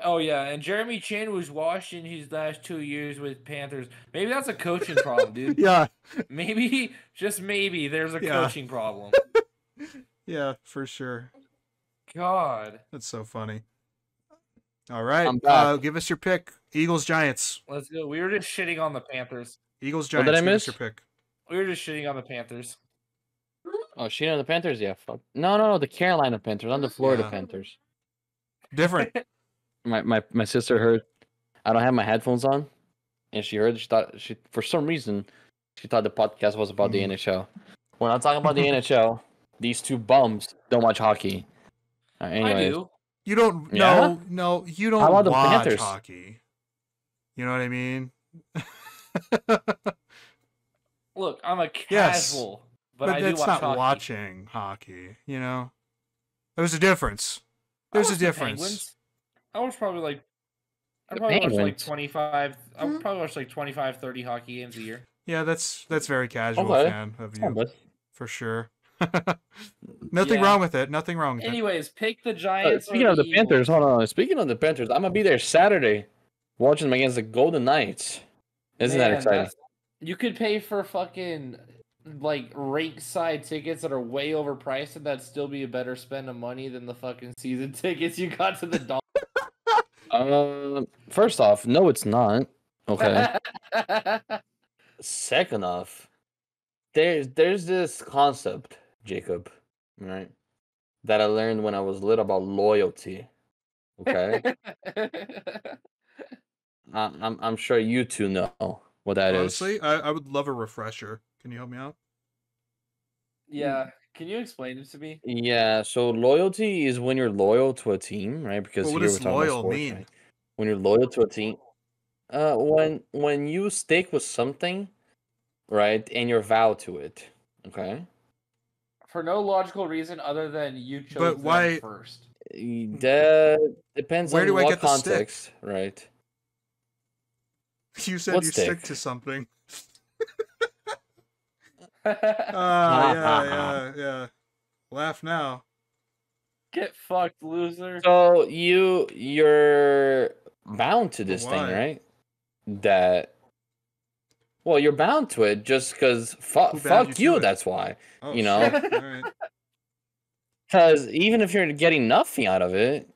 Oh yeah, and Jeremy Chin was washing his last 2 years with Panthers. Maybe that's a coaching problem, dude. Yeah. Maybe, just maybe, there's a Yeah. coaching problem. Yeah, for sure. God, That's so funny. All right. I'm back. Give us your pick. Eagles, Giants. let's go. We were just shitting on the Panthers. Eagles, What Giants. did I Give us miss? your pick. We were just shitting on the Panthers. Oh, she on the Panthers? Yeah, fuck. No, the Carolina Panthers, not the Florida Yeah. Panthers. Different. My sister heard I don't have my headphones on, and she heard for some reason she thought the podcast was about the NHL. When I'm talking about the NHL, these two bums don't watch hockey. I Anyways, do. You don't. Yeah? No. You How don't about the watch Panthers? hockey. You know what I mean? Look, I'm a Yes, casual, but but I do that's watch not hockey. watching hockey. You know, there's a difference. I There's a watch the difference. Penguins. I watch probably like. I The probably watch like Penguins? 25. I would probably watch like 25, 30 hockey games a year. Yeah, that's very casual Okay. fan of Come on, you bud. for sure. Nothing Yeah. wrong with it. Nothing wrong with it. Anyways, pick the Giants. Speaking or of the Panthers, Eagles. hold on. Speaking of the Panthers, I'm gonna be there Saturday, watching them against the Golden Knights. Isn't that Man, exciting? you could pay for fucking like rink side tickets that are way overpriced, and that'd still be a better spend of money than the fucking season tickets you got to the Dolphins. First off, no, it's not. Okay. Second off, there's this concept, Jacob, right? That I learned when I was little about loyalty. Okay. I'm sure you two know what that is. Honestly, I would love a refresher. Can you help me out? Yeah, can you explain it to me? Yeah, so loyalty is when you're loyal to a team, right? Because But what here does we're talking about loyal sports, mean? right? When you're loyal to a team, when you stick with something, right, and you're vowed to it, okay? For no logical reason other than you chose But them why- first. That depends Where on do I what get the stick? context, right? You said What you stick? stick to something. Yeah. Laugh now. Get fucked, loser. So you're bound to this thing, why? right? That well, you're bound to it just because Who bound fuck you to you. it? That's why. Oh, You know? shit. All right. Because even if you're getting nothing out of it,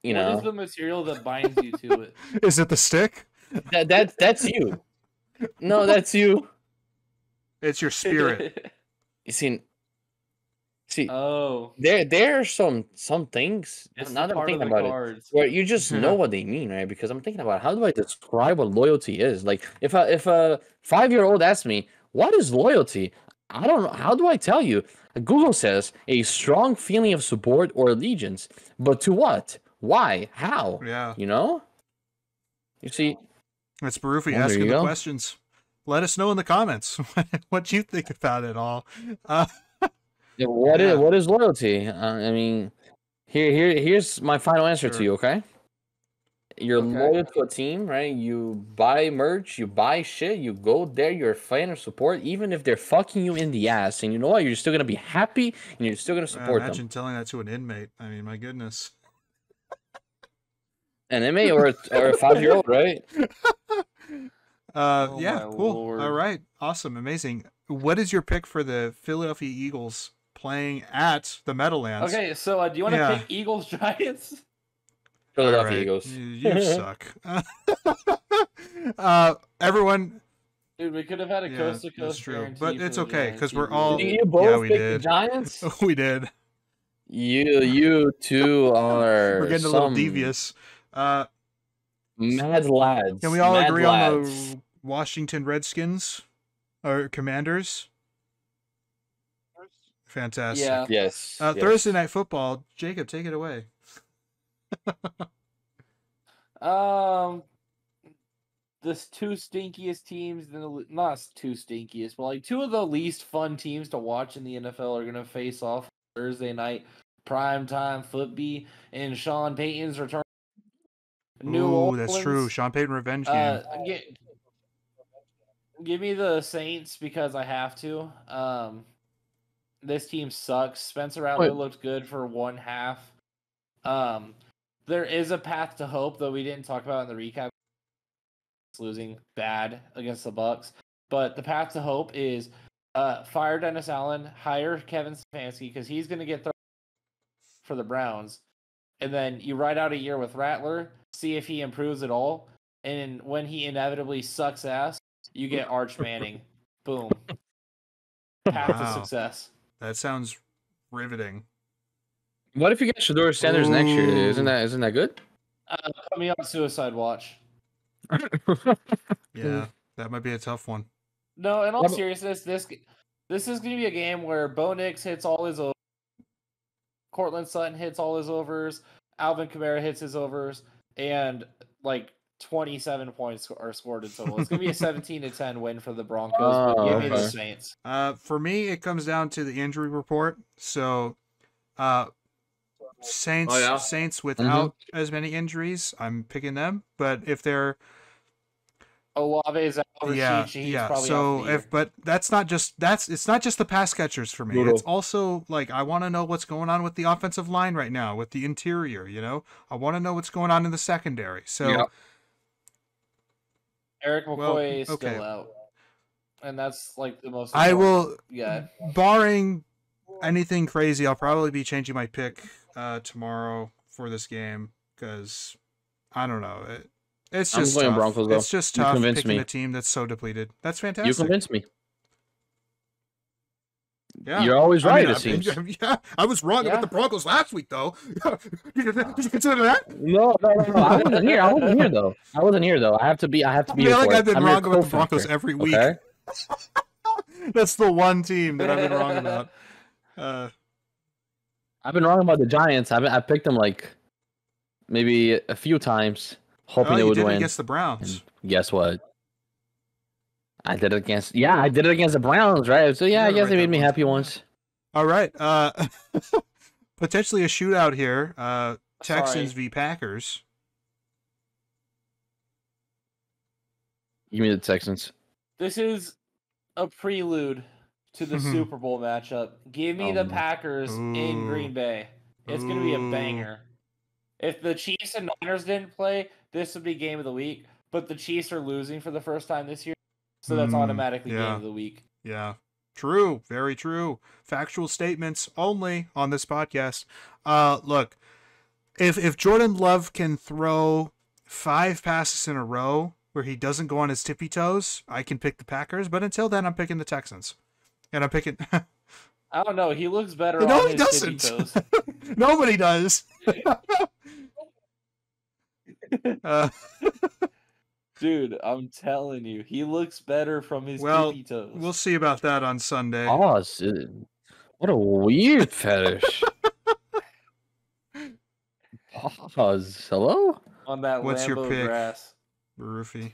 you What is know the material that binds you to it? Is it the stick? that's you. No, that's you. It's your spirit. You see, Oh, there are some things. it's Now that I'm part of thinking the about it, cards. where you just know what they mean, right? Because I'm thinking about how do I describe what loyalty is? Like if a 5-year-old asks me what is loyalty, I don't know. How do I tell you? Google says a strong feeling of support or allegiance, but to what? Why? How? Yeah. You know? You see, It's Barufi Well, there asking you the go. questions. Let us know in the comments what you think about it all. what Yeah. is loyalty? I mean, here's my final answer to Sure. you. Okay. You're Okay. loyal to a team, right? You buy merch, you buy shit, you go there, you're a fan of support, even if they're fucking you in the ass. And you know what? You're still gonna be happy and you're still gonna support them. Imagine telling that to an inmate. I mean, my goodness. An inmate or a 5-year-old, right? Oh, Yeah, my cool. Lord. All right. Awesome. Amazing. What is your pick for the Philadelphia Eagles playing at the Meadowlands? Okay, so do you want to Yeah. pick Eagles Giants? Philadelphia All right. Eagles. You suck. Everyone, Dude, we could have had a yeah, coast to that's coast true. guarantee. But for it's the okay, Giants 'cause we're either. all- You both Yeah, we picked did. the Giants? we did. You two are We're getting a little some devious. mad lads. Can we all Mad agree lads. on the Washington Redskins or Commanders? Fantastic. Yeah. Yes. Yes. Thursday night football. Jacob, take it away. The two stinkiest teams, not two stinkiest, but like two of the least fun teams to watch in the NFL are gonna face off Thursday night, primetime football, and Sean Payton's return. New Ooh, Orleans. that's true. Sean Payton revenge game. Give me the Saints because I have to. This team sucks. Spencer Rattler looked good for one half. There is a path to hope, though we didn't talk about in the recap. Losing bad against the Bucks, but the path to hope is fire Dennis Allen, hire Kevin Stefanski because he's going to get thrown for the Browns, and then you ride out a year with Rattler, see if he improves at all, and when he inevitably sucks ass, you get Arch Manning. Boom. Path to success. That sounds riveting. What if you get Shador Sanders next year? Isn't that good? Put me on suicide watch. Yeah, that might be a tough one. No, in all seriousness, this is going to be a game where Bo Nix hits all his overs, Cortland Sutton hits all his overs, Alvin Kamara hits his overs, and like 27 points are scored in total. It's going to be a 17-10 win for the Broncos, but give me the Saints. For me, it comes down to the injury report. So, Saints without as many injuries, I'm picking them. But if they're Olave's out. So but it's not just the pass catchers for me. Brutal. It's also like I want to know what's going on with the offensive line right now, with the interior. You know, I want to know what's going on in the secondary. So Eric McCoy is still out, and that's like the most. I will. Yeah. Barring anything crazy, I'll probably be changing my pick tomorrow for this game because I don't know. It's just I'm going tough. Broncos, though. It's just tough picking a team that's so depleted. That's fantastic. You convinced me. Yeah. You're always right, it seems. Yeah, I was wrong about the Broncos last week, though. Did you consider that? No. I wasn't here. I wasn't here, though. I have to be. I feel like I've been wrong about the Broncos every week. Okay? That's the one team that I've been wrong about. I've been wrong about the Giants. I picked them like maybe a few times, hoping they would win against the Browns. And guess what? I did it against the Browns, right? So I guess they made me happy once. All right. Potentially a shootout here. Texans v Packers. Give me the Texans. This is a prelude to the Super Bowl matchup. Give me the Packers in Green Bay. It's going to be a banger. If the Chiefs and Niners didn't play, this would be game of the week. But the Chiefs are losing for the first time this year, so that's automatically game of the week. Yeah. True. Very true. Factual statements only on this podcast. Look, if Jordan Love can throw 5 passes in a row where he doesn't go on his tippy toes, I can pick the Packers. But until then, I'm picking the Texans. And I'm picking... I don't know. He looks better on his tippy toes. Nobody does. Dude, I'm telling you, he looks better from his tippy toes. We'll see about that on Sunday. Oh, what a weird fetish. Pause. Hello? On that What's Lambeau your pick, grass. Barufi?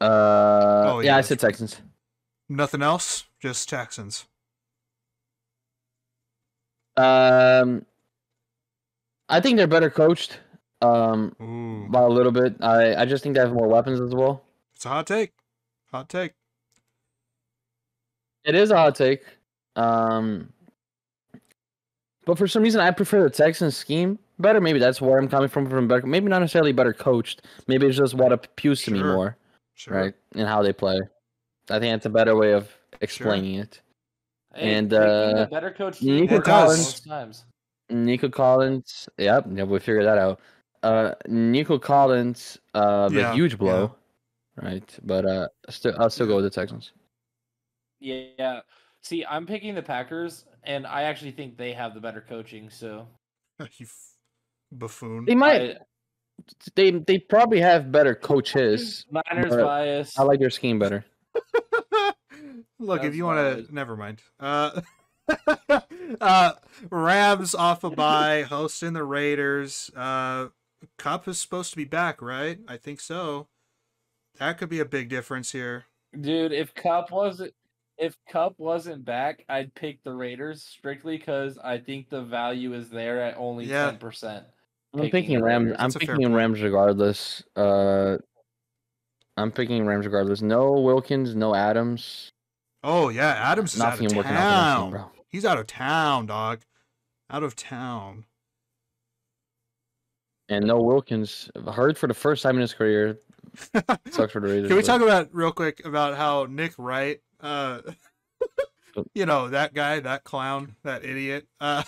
I said Texans. Nothing else? Just Texans. I think they're better coached. By a little bit. I just think they have more weapons as well. It's a hot take. It is a hot take. But for some reason, I prefer the Texans scheme better. Maybe that's where I'm coming from better. Maybe not necessarily better coached. Maybe it's just what appeals to me more, right? And how they play. I think that's a better way of explaining it. Hey, and better coach Nico Collins. Yep, we figured that out. Nico Collins, a huge blow, right? But I'll still go with the Texans. Yeah. See, I'm picking the Packers, and I actually think they have the better coaching. So, you buffoon. They might. They probably have better coaches. Niners bias. I like their scheme better. Look, if you want to, never mind. Rams off a bye, hosting the Raiders. Cup is supposed to be back, right? I think so. That could be a big difference here. Dude, if Cup wasn't back, I'd pick the Raiders strictly because I think the value is there at only 10%. I'm picking Rams. I'm picking Rams regardless. I'm picking Rams regardless. No Wilkins, no Adams. Oh yeah, Adams is out of Nothing working out for that team, town. bro. He's out of town, dog. Out of town. And no Wilkins. Heard for the first time in his career. Sucks for the Raiders. Can we talk about real quick about how Nick Wright, you know, that guy, that clown, that idiot. A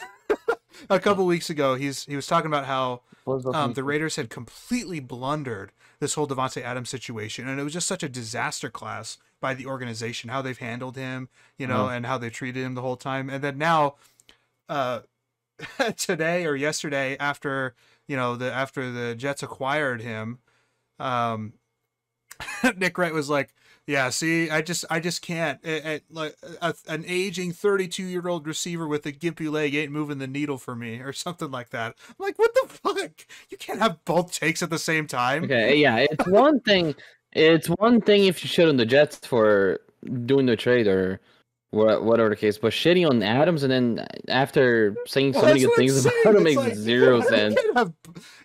couple weeks ago, he was talking about how the Raiders had completely blundered this whole Devontae Adams situation, and it was just such a disaster class by the organization, how they've handled him, you know, and how they treated him the whole time. And then now, today or yesterday, after the Jets acquired him, Nick Wright was like, "Yeah, see, I just can't. Like an aging 32-year-old receiver with a gimpy leg ain't moving the needle for me," or something like that. I'm like, what the fuck? You can't have both takes at the same time. Okay, yeah, it's one thing. It's one thing if you shit on the Jets for doing the trade or whatever the case, but shitting on Adams and then after saying so many good things about him makes like, zero sense.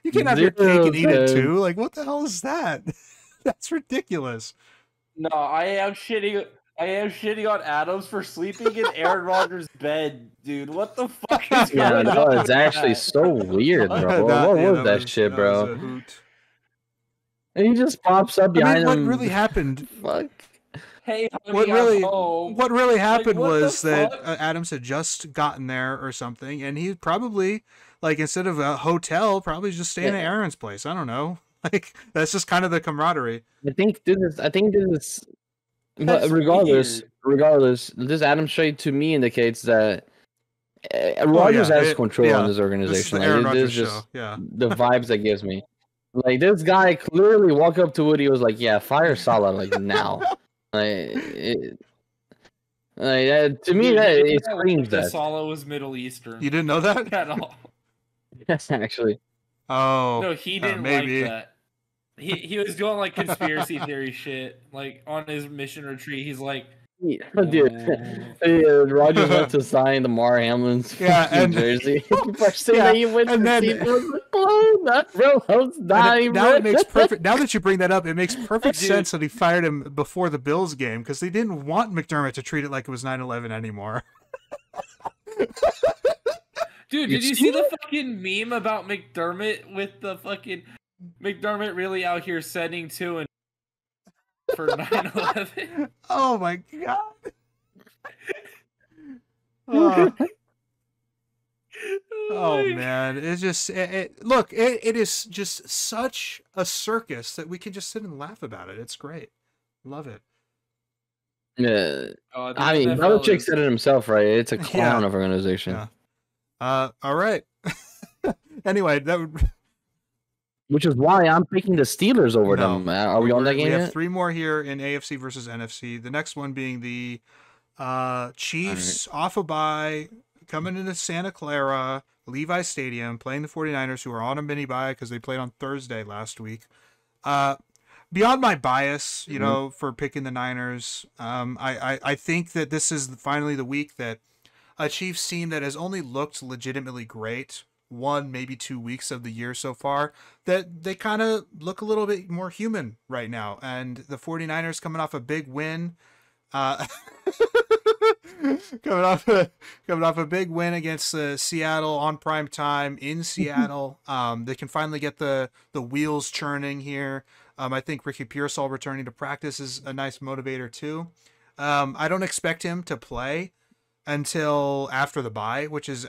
You can't have your cake and eat it too. Like, what the hell is that? That's ridiculous. No, I am shitting on Adams for sleeping in Aaron Rodgers' bed, dude. What the fuck is going on? No, it's actually so weird, bro. What was that shit, bro? Was a hoot. And he just pops up behind him. What really happened? Fuck. Hey, honey, what really happened was that Adams had just gotten there or something, and he probably, like, instead of a hotel, probably just staying at Aaron's place. I don't know. Like, that's just kind of the camaraderie. I think this is. But regardless, this Adams trade to me indicates that Rodgers has control in this organization. This is just the vibes that gives me. Like, this guy clearly walked up to Woody, was like, "Yeah, fire Salah like now." To me, it screams that Salah was Middle Eastern. You didn't know that at all? Yes, actually. Oh, no, he didn't maybe. like that. He was doing like conspiracy theory shit. Like on his mission retreat, he's like, dude, Rodgers went to sign the Mar Hamlin's jersey. First thing that he went to see was like, now it makes perfect. Now that you bring that up, it makes perfect sense that he fired him before the Bills game because they didn't want McDermott to treat it like it was 9/11 anymore. Dude, did you see the fucking meme about McDermott with the fucking McDermott really out here setting two and for 9/11? Oh my god! Oh man, it's just look. It is just such a circus that we can just sit and laugh about it. It's great, love it. Yeah, I mean, Belichick said it himself, right? It's a clown of organization. Yeah. All right. Anyway, that would. Which is why I'm picking the Steelers over them. Are we on that game? We have 3 more here in AFC versus NFC. The next one being the Chiefs off a bye, coming into Santa Clara, Levi Stadium, playing the 49ers, who are on a mini bye because they played on Thursday last week. Beyond my bias, you know, for picking the Niners, I think that this is finally the week that a Chiefs team that has only looked legitimately great 1, maybe 2 weeks of the year so far, that they kind of look a little bit more human right now. And the 49ers coming off a big win, coming off a big win against Seattle on prime time in Seattle. They can finally get the wheels churning here. I think Ricky Pearsall returning to practice is a nice motivator too. I don't expect him to play until after the bye, which is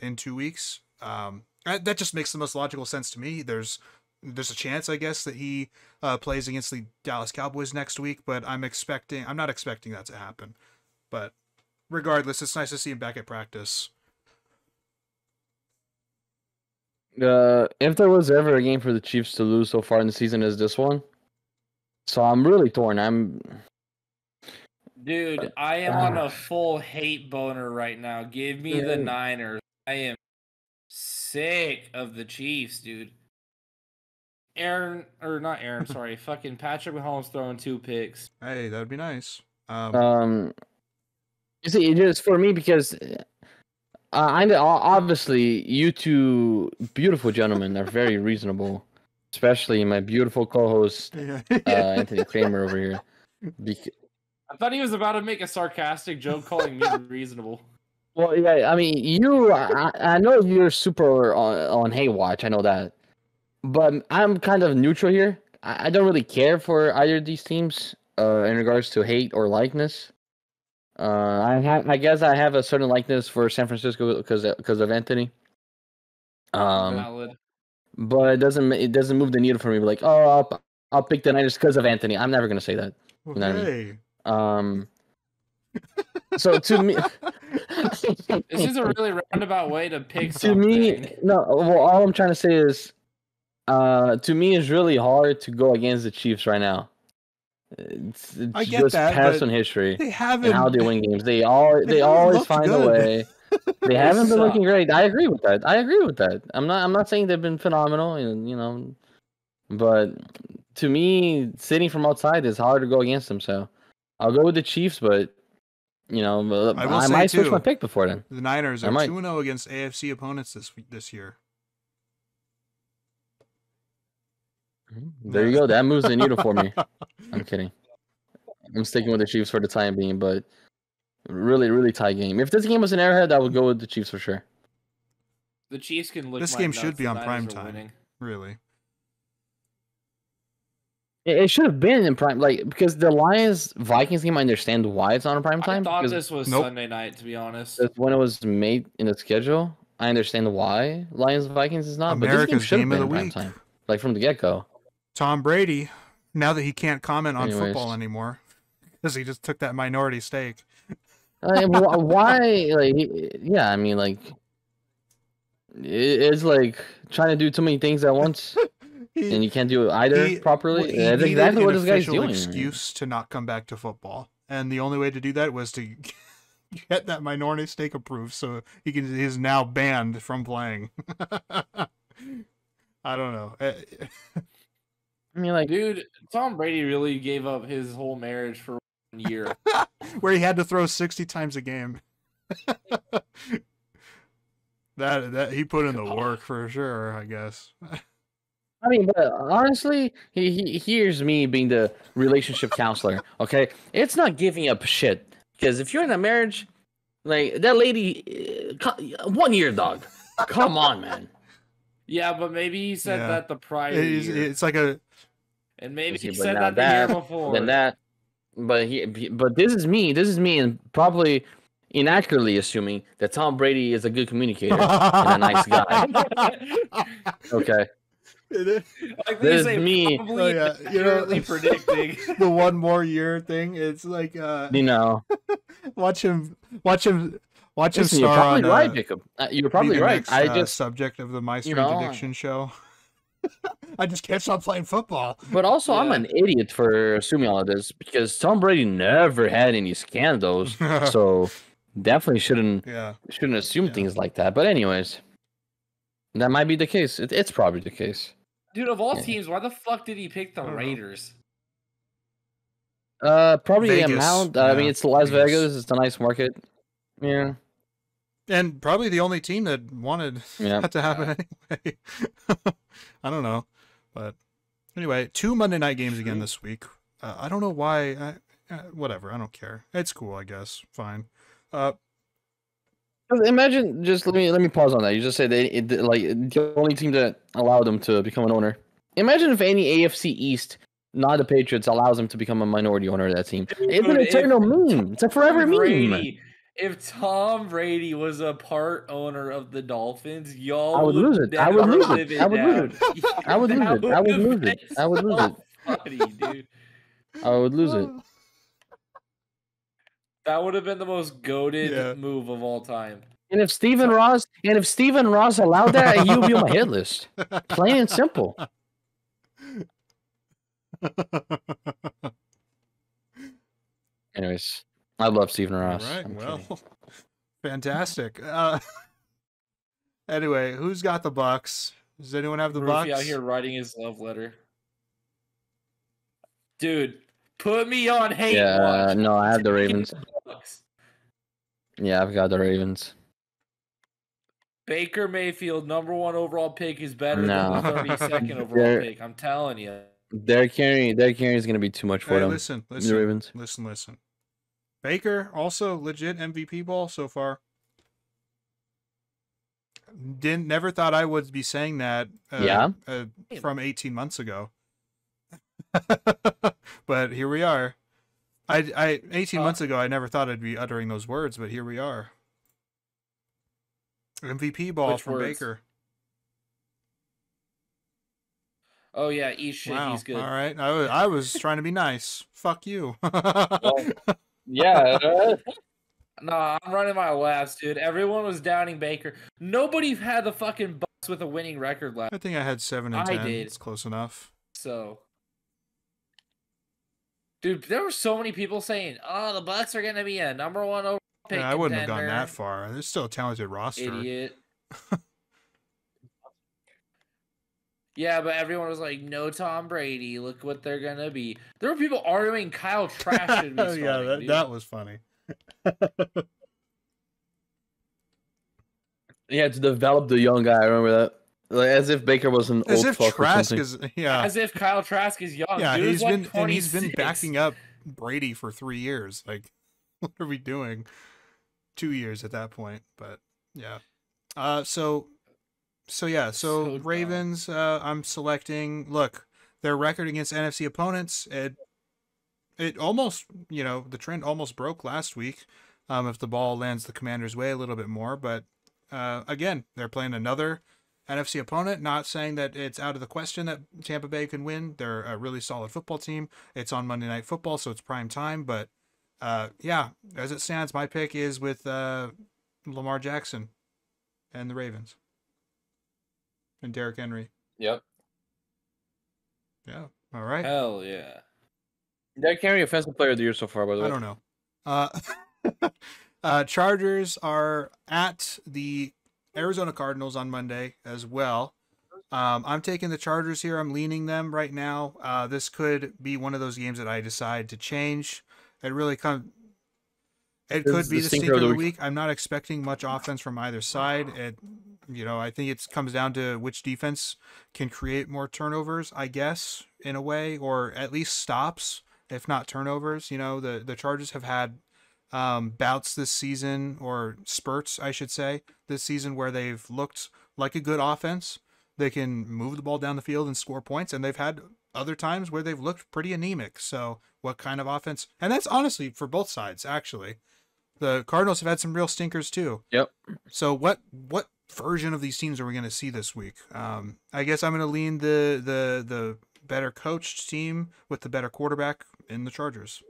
in 2 weeks. That just makes the most logical sense to me. There's a chance, I guess, that he plays against the Dallas Cowboys next week, but I'm not expecting that to happen. But regardless, it's nice to see him back at practice. If there was ever a game for the Chiefs to lose so far in the season, is this one. So I'm really torn. Dude, I am on a full hate boner right now. Give me the Niners. I am sick of the Chiefs, dude. Fucking Patrick Mahomes throwing 2 picks. Hey, that'd be nice. You see, it is for me because I obviously you two beautiful gentlemen are very reasonable, especially my beautiful co-host Yeah. Anthony Kramer over here. I thought he was about to make a sarcastic joke calling me reasonable. Well, yeah, I mean, I know you're super on Haywatch. I know that, but I'm kind of neutral here. I don't really care for either of these teams in regards to hate or likeness. I guess I have a certain likeness for San Francisco because of Anthony. Valid. But it doesn't move the needle for me. Like, oh, I'll pick the Niners because of Anthony. I'm never gonna say that. You know what I mean? So to me, This is a really roundabout way to pick to something. me, no. Well, all I'm trying to say is, to me, it's really hard to go against the Chiefs right now. It's I get just that, past but on history they and haven't. how they win games. They haven't always looked find a good. way. They haven't been looking suck. great. I agree with that. I'm not saying they've been phenomenal, and but to me, sitting from outside is hard to go against them. So I'll go with the Chiefs, but I might switch my pick before then. The Niners I are might. 2-0 against AFC opponents this year. There you go. That moves the needle for me. I'm kidding. I'm sticking with the Chiefs for the time being, but really, really tight game. If this game was an Arrowhead, I would go with the Chiefs for sure. The Chiefs can lick This my game nuts, should be the on Niners prime are time. winning. Really. It should have been in prime, because the Lions Vikings game. I understand why it's not on prime time. I thought because this was Nope. Sunday night, to be honest. that's when it was made in the schedule. I understand why Lions Vikings is not. But this game America's should have game of been the in prime week. time, like from the get go. Tom Brady, now that he can't comment on Anyways. football anymore, because he just took that minority stake. Why? I mean, it's like trying to do too many things at once, and you can't do either properly. He That's needed exactly what an this guy's official doing. excuse to not come back to football, and the only way to do that was to get that minority stake approved, so he's now banned from playing. I don't know. I mean, Dude, Tom Brady really gave up his whole marriage for 1 year. Where he had to throw 60 times a game. that he put in the work for sure, I guess. I mean, but honestly, here's me being the relationship counselor. Okay, it's not giving up shit, because if you're in a marriage, like that lady, 1 year, dog. Come on, man. Yeah, but maybe he said Yeah. that the prior year. It's like a. And maybe he But said now that the year before. Then that, but this is me, and probably inaccurately assuming that Tom Brady is a good communicator and a nice guy. Okay, Like this they say, is me. probably accurately predicting. The 1 more year thing. It's like watch him Listen, you're star probably on right, Jacob. You're probably be the right. next, subject of the My Strange Addiction show. I just can't stop playing football. But also, I'm Yeah. an idiot for assuming all of this, because Tom Brady never had any scandals, so definitely shouldn't assume things like that. But anyways, that might be the case. It's probably the case. Dude, of all teams, why the fuck did he pick the Raiders? Probably the Vegas. amount. I mean, Yeah, it's Las Vegas. Vegas. It's a nice market. Yeah. And probably the only team that wanted that to happen anyway. I don't know. But anyway, 2 Monday night games again this week. I don't know why. Whatever. I don't care. It's cool, I guess. Fine. Imagine, just let me pause on that. You just said the only team that allowed them to become an owner. Imagine if any AFC East, not the Patriots, allows them to become a minority owner of that team. It's an eternal meme. It's a forever meme. If Tom Brady was a part owner of the Dolphins, y'all I would lose it. I would lose it. I would lose it. I would lose it. I would lose it. I would lose it. Funny, dude. I would lose it. That would have been the most goated move of all time. And if Stephen Ross allowed that, he would be on my hit list. Plain and simple. Anyways, I love Stephen Ross. All right, I'm well, kidding. fantastic. Anyway, who's got the Bucks? Does anyone have the Rufy Bucks? out here writing his love letter. Dude, put me on hate watch. No, I have the Ravens. Bucks. Yeah, I've got the Ravens. Baker Mayfield, #1 overall pick, is better No. than the 32nd overall pick. I'm telling you. Derrick Henry is going to be too much for them. Listen. The Ravens. Listen. Baker, also legit MVP ball so far. Never thought I would be saying that from 18 months ago. But here we are. 18 months ago, I never thought I'd be uttering those words, but here we are. MVP ball from Baker. Oh yeah, eat shit. Wow. He's good. All right, I was trying to be nice. Fuck you. Yeah. No, I'm running my laps, dude. Everyone was downing Baker. Nobody had the fucking Bucks with a winning record last. I think I had 7 and 10. I did. It's close enough. So, dude, there were so many people saying, "Oh, the Bucks are gonna be a #1 overall pick." Yeah, I wouldn't have gone that far. There's still a talented roster. Idiot. Yeah, but everyone was like, "No, Tom Brady. Look what they're gonna be." There were people arguing Kyle Trask should be starting. Yeah, that was funny. Yeah, to develop the young guy. I remember that. Like, as if Baker was an as old if fuck Trask or something. As if Kyle Trask is young. Yeah, Dude, he's been backing up Brady for 3 years. Like, what are we doing? 2 years at that point, but yeah. So Ravens. I'm selecting. Look, their record against NFC opponents. It almost, the trend almost broke last week. If the ball lands the Commanders' way a little bit more, but again, they're playing another NFC opponent. Not saying that it's out of the question that Tampa Bay can win. They're a really solid football team. It's on Monday Night Football, so it's prime time. But yeah, as it stands, my pick is with Lamar Jackson and the Ravens and Derrick Henry. Yep. Yeah. All right. Hell yeah. Derrick Henry, offensive player of the year so far, by the way. I don't know. Chargers are at the Arizona Cardinals on Monday as well. I'm taking the Chargers here. I'm leaning them right now. This could be one of those games that I decide to change. It could be the stinker of the week. I'm not expecting much offense from either side. I think it comes down to which defense can create more turnovers, I guess, in a way, or at least stops, if not turnovers. The Chargers have had bouts this season, or spurts, I should say, this season where they've looked like a good offense. They can move the ball down the field and score points, and they've had other times where they've looked pretty anemic. So what kind of offense? And that's honestly for both sides, actually. The Cardinals have had some real stinkers too. Yep. So what version of these teams are we going to see this week? I guess I'm going to lean the better coached team with the better quarterback in the Chargers.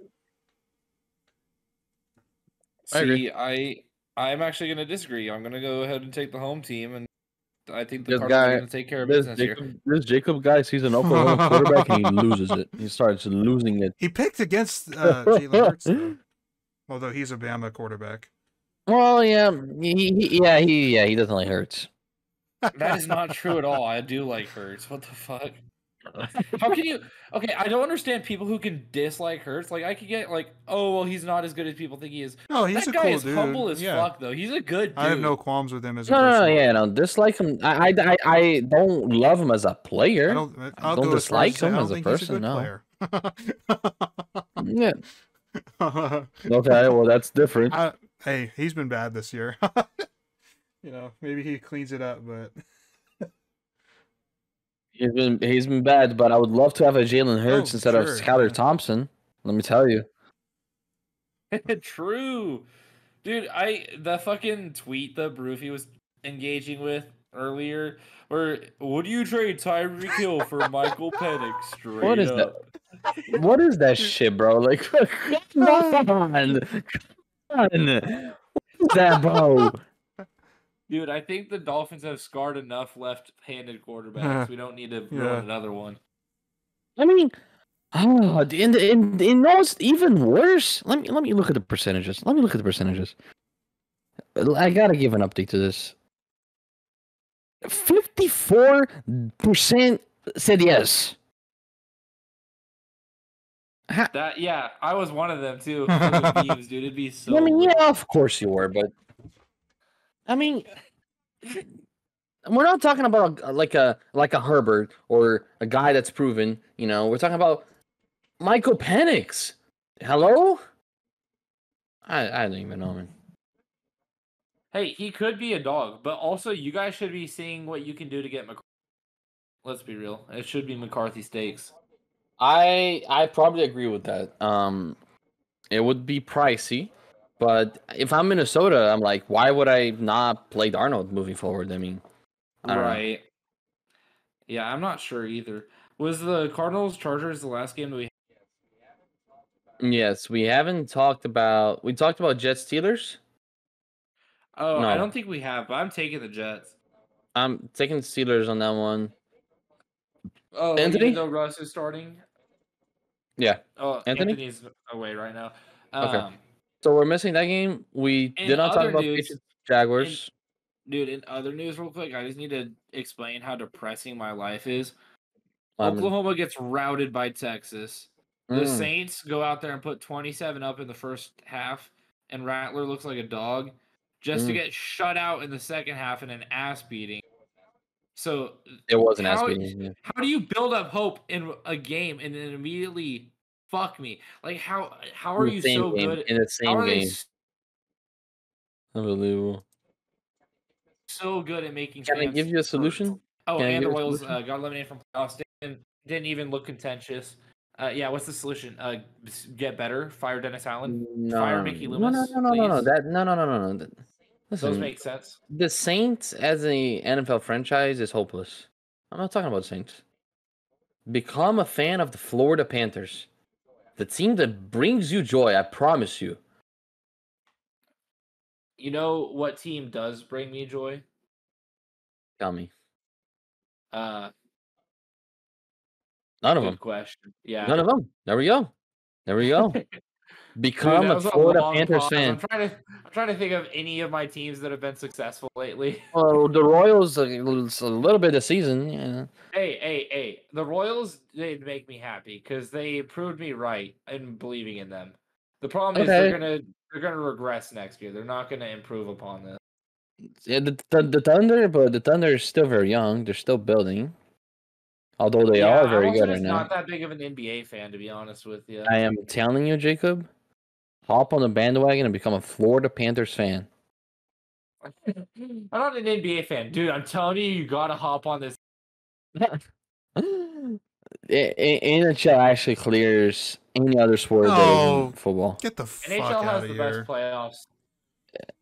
I'm actually going to disagree. I'm going to go ahead and take the home team, and I think the Cardinals are going to take care of business here. This Jacob guy sees an Oklahoma quarterback and he loses it. He starts losing it. He picked against Jalen Hurts, though. Although he's a Bama quarterback. Well, yeah, he doesn't like Hurts. That is not true at all. I do like Hurts. What the fuck? How can you? Okay, I don't understand people who can dislike Hurts. Like, I could get like, oh well, he's not as good as people think he is. No, he's that a guy cool is dude. humble as fuck, though. He's a good dude. I have no qualms with him as a person. No, dislike him. I don't love him as a player. I don't dislike him as a person. No. Yeah. Okay, well that's different. Hey, he's been bad this year. Maybe he cleans it up, but he's been bad. But I would love to have a Jalen Hurts instead of Skylar Thompson. Let me tell you. True, dude. The fucking tweet that Broofy was engaging with earlier, or would you trade Tyreek Hill for Michael Penix? Straight what is up. that? What is that shit, bro? Like, come on. What is that, bro? Dude, I think the Dolphins have scarred enough left-handed quarterbacks. We don't need to ruin another one. I mean, and no, it's even worse. Let me look at the percentages. I gotta give an update to this. 54% said yes. I was one of them too. Memes, dude, it'd be so. I mean, yeah, of course you were, but I mean, We're not talking about like a Herbert or a guy that's proven. We're talking about Michael Penix. Hello? I don't even know, man. Hey, he could be a dog, but also you guys should be seeing what you can do to get McCarthy. Let's be real. It should be McCarthy stakes. I probably agree with that. It would be pricey, but if I'm Minnesota, I'm like, why would I not play Darnold moving forward? I mean, I don't know. Right. Yeah, I'm not sure either. Was the Cardinals Chargers the last game that we Yes, we haven't talked about. We talked about Jets Steelers. Oh, I No, don't think we have, but I'm taking the Jets. I'm taking Steelers on that one. Oh, even Anthony? though Russ is starting? Yeah, Oh, Anthony. Anthony's away right now. Okay, so we're missing that game. We In did not talk other about news, Patriots Jaguars. Dude, in other news, real quick, I just need to explain how depressing my life is. Um, Oklahoma gets routed by Texas. The mm, Saints go out there and put 27 up in the first half, and Rattler looks like a dog, just to get shut out in the second half in an ass beating. So it was an ass how beating. Yeah. how do you build up hope in a game and then immediately fuck me? Like how are In the you same so game. good? In the How same are they game. Unbelievable. so good at making Can I fans give you a hurt? solution? Oh, Can I and the give you a Royals solution? got eliminated from playoffs. Didn't even look contentious. Yeah, what's the solution? Get better. Fire Dennis Allen. Fire Mickey No. Loomis, No. please. No. Those Listen, make sense. the Saints as a NFL franchise is hopeless. I'm not talking about Saints. Become a fan of the Florida Panthers, the team that brings you joy. I promise you. You know what team does bring me joy? Tell me. Uh, None of Good them. question. Yeah. None of them. There we go. Dude, Become that a was a Florida long Panthers pause. fan. I'm trying to think of any of my teams that have been successful lately. Well, the Royals a little bit of season. Yeah. Hey. The Royals, they'd make me happy because they proved me right in believing in them. The problem is Okay. they're gonna regress next year. They're not gonna improve upon this. Yeah, the Thunder, but the Thunder is still very young. They're still building, although they Yeah, are I'm very also good right just now. not that big of an NBA fan, to be honest with you. I am telling you, Jacob, hop on the bandwagon and become a Florida Panthers fan. I'm not an NBA fan, dude. I'm telling you, you gotta hop on this. NHL actually clears any other sport other than football. Get the fuck NHL out has of the here. best playoffs.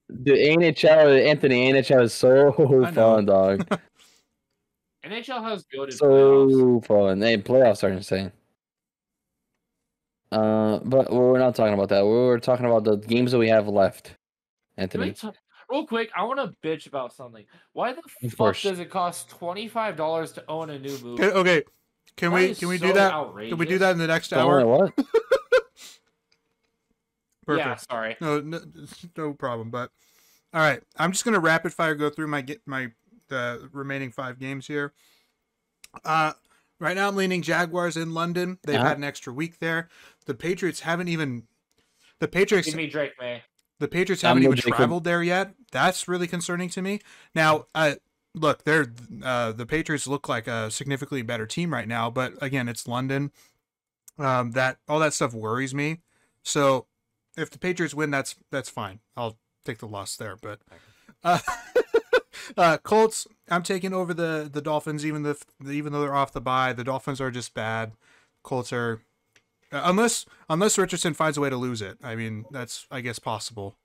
The NHL, Anthony, NHL is so I know. fun, dog. NHL has good playoffs. So fun. Hey, playoffs are insane. But we're not talking about that. We're talking about the games that we have left, Anthony. Real quick, I want to bitch about something. Why the fuck course. does it cost $25 to own a new movie? Okay, can we do that? Outrageous. Can we do that in the next Don't hour? worry, what? Perfect. Yeah, sorry. No problem. But all right, I'm just gonna rapid fire go through the remaining 5 games here. Right now I'm leaning Jaguars in London. They've had an extra week there. The Patriots haven't even. The Patriots. Give me Drake May. The Patriots haven't even traveled there yet. That's really concerning to me. Now, look, the Patriots look like a significantly better team right now, but again, it's London. That all that stuff worries me. So, if the Patriots win, that's fine. I'll take the loss there. But Colts, I'm taking over the Dolphins, even though they're off the bye. The Dolphins are just bad. Colts are. Unless Richardson finds a way to lose it. I mean, that's, I guess, possible.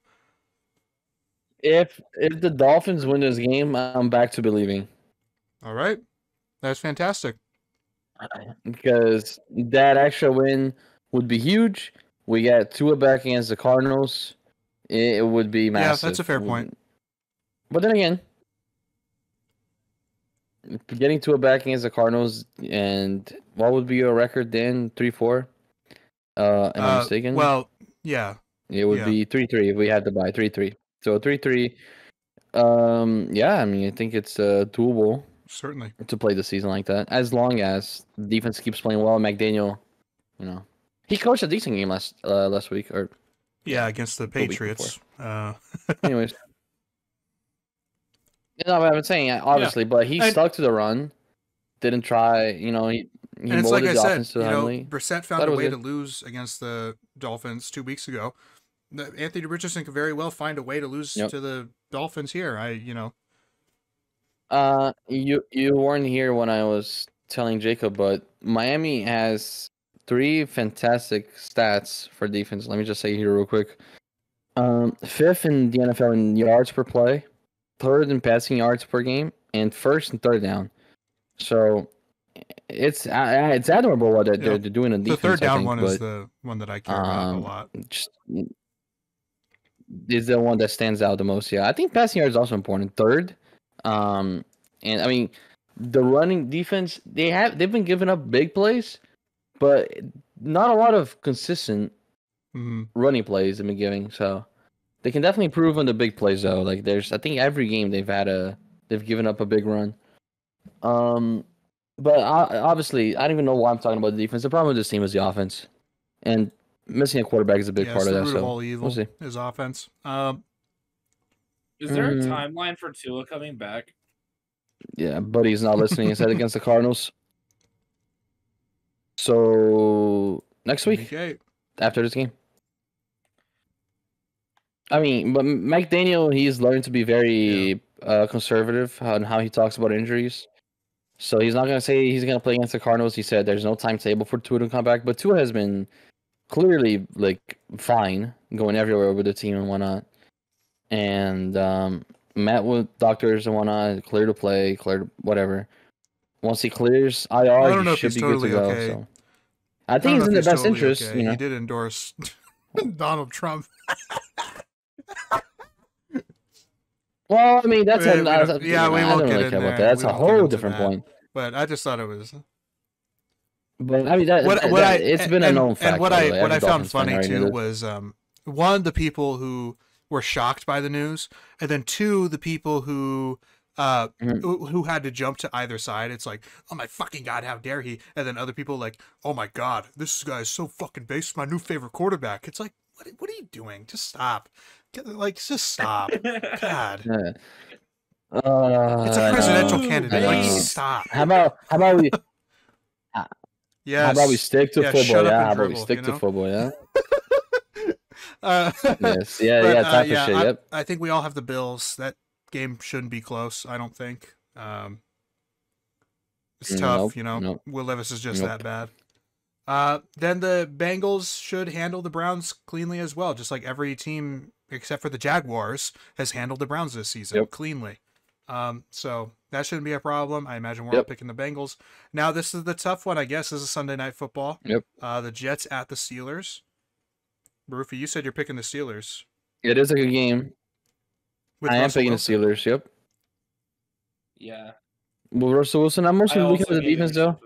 If the Dolphins win this game, I'm back to believing. All right. That's fantastic. Because that extra win would be huge. We got Tua back against the Cardinals. It would be massive. Yeah, that's a fair point. But then again, getting Tua back against the Cardinals, and what would be your record then? 3-4? Am I mistaken? Well, yeah. It would be 3-3 if we had to buy 3-3. So 3-3. Yeah, I mean, I think it's doable. Certainly. To play the season like that, as long as defense keeps playing well. McDaniel, he coached a decent game last week, or against the Patriots. Anyways, You know what I'm saying? Obviously, but he stuck to the run. Didn't try. He and it's like molded I the said, offense to heavily. Brissett found a way to lose against the Dolphins 2 weeks ago. Anthony Richardson could very well find a way to lose to the Dolphins here. You weren't here when I was telling Jacob, but Miami has 3 fantastic stats for defense. Let me just say here real quick. 5th in the NFL in yards per play, 3rd in passing yards per game, and 1st and 3rd down. So it's admirable what they're doing in defense. The 3rd down one is the one that I care about a lot. Is the one that stands out the most. Yeah, I think passing yards is also important. 3rd, and I mean the running defense they've been giving up big plays, but not a lot of consistent running plays they've been giving. So they can definitely improve on the big plays though. Like I think every game they've given up a big run. But obviously I don't even know why I'm talking about the defense. The problem with this team is the offense, and missing a quarterback is a big part of that. Root so of all evil we'll see. Is offense. Is there a timeline for Tua coming back? Yeah, but he's not listening. He said against the Cardinals. So next week, after this game. I mean, but McDaniel, he's learned to be very conservative on how he talks about injuries. So he's not gonna say he's gonna play against the Cardinals. He said there's no timetable for Tua to come back, but Tua has been clearly fine, going everywhere with the team and whatnot. And met with doctors and whatnot, clear to play, whatever. Once he clears IR, he should be good to go. Okay. So I think he's in the best interest. Okay. He did endorse Donald Trump. Well, I mean, that's we won't get in there. That's a whole different point. But I just thought it was. But I mean, it's been a known fact. And what I found funny too was one, the people who were shocked by the news, and then 2, the people who had to jump to either side. It's like, oh my fucking god, how dare he? And then other people like, oh my god, this guy is so fucking based. My new favorite quarterback. It's like, what are you doing? Just stop. Just stop. God. It's a presidential candidate. Stop. How about we? Yes. How about we stick to football? Yeah. How about we stick to football? Yeah. Yes. Yeah. Time for shit. Yep. I think we all have the Bills. That game shouldn't be close. I don't think. It's tough. Nope. Will Levis is just that bad. Then the Bengals should handle the Browns cleanly as well, just like every team except for the Jaguars has handled the Browns this season cleanly. So that shouldn't be a problem. I imagine we're all picking the Bengals. Now this is the tough one, I guess. This is Sunday Night Football. Yep. The Jets at the Steelers. Rufy, you said you're picking the Steelers. It is a good game. I am picking the Steelers. Yep. Yeah. Well, Russell Wilson, I'm mostly looking at the defense though.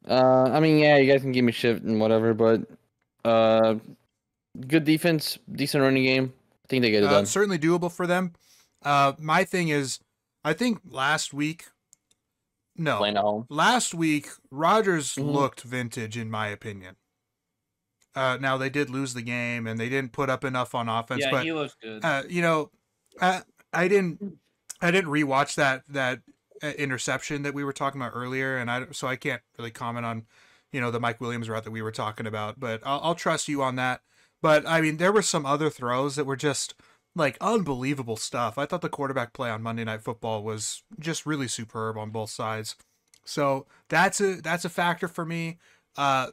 I mean, yeah, you guys can give me shit and whatever, but good defense, decent running game. I think they get it done. Certainly doable for them. My thing is, I think last week, playing at home. Last week, Rodgers looked vintage, in my opinion. Now they did lose the game and they didn't put up enough on offense. But he looks good. I didn't rewatch that interception that we were talking about earlier, and I can't really comment on the Mike Williams route that we were talking about. But I'll trust you on that. But I mean, there were some other throws that were just unbelievable stuff. I thought the quarterback play on Monday Night Football was just really superb on both sides. So that's a factor for me. I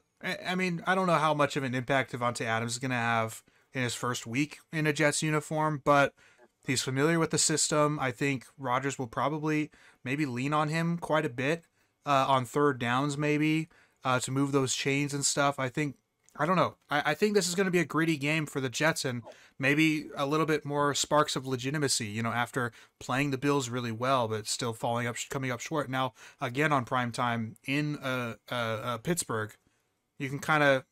mean, I don't know how much of an impact Devontae Adams is going to have in his first week in a Jets uniform, but he's familiar with the system. I think Rodgers will probably maybe lean on him quite a bit on 3rd downs, maybe to move those chains and stuff. I don't know. I think this is going to be a gritty game for the Jets and maybe a little bit more sparks of legitimacy, after playing the Bills really well, but still coming up short. Now, again, on primetime in Pittsburgh, you can kind of,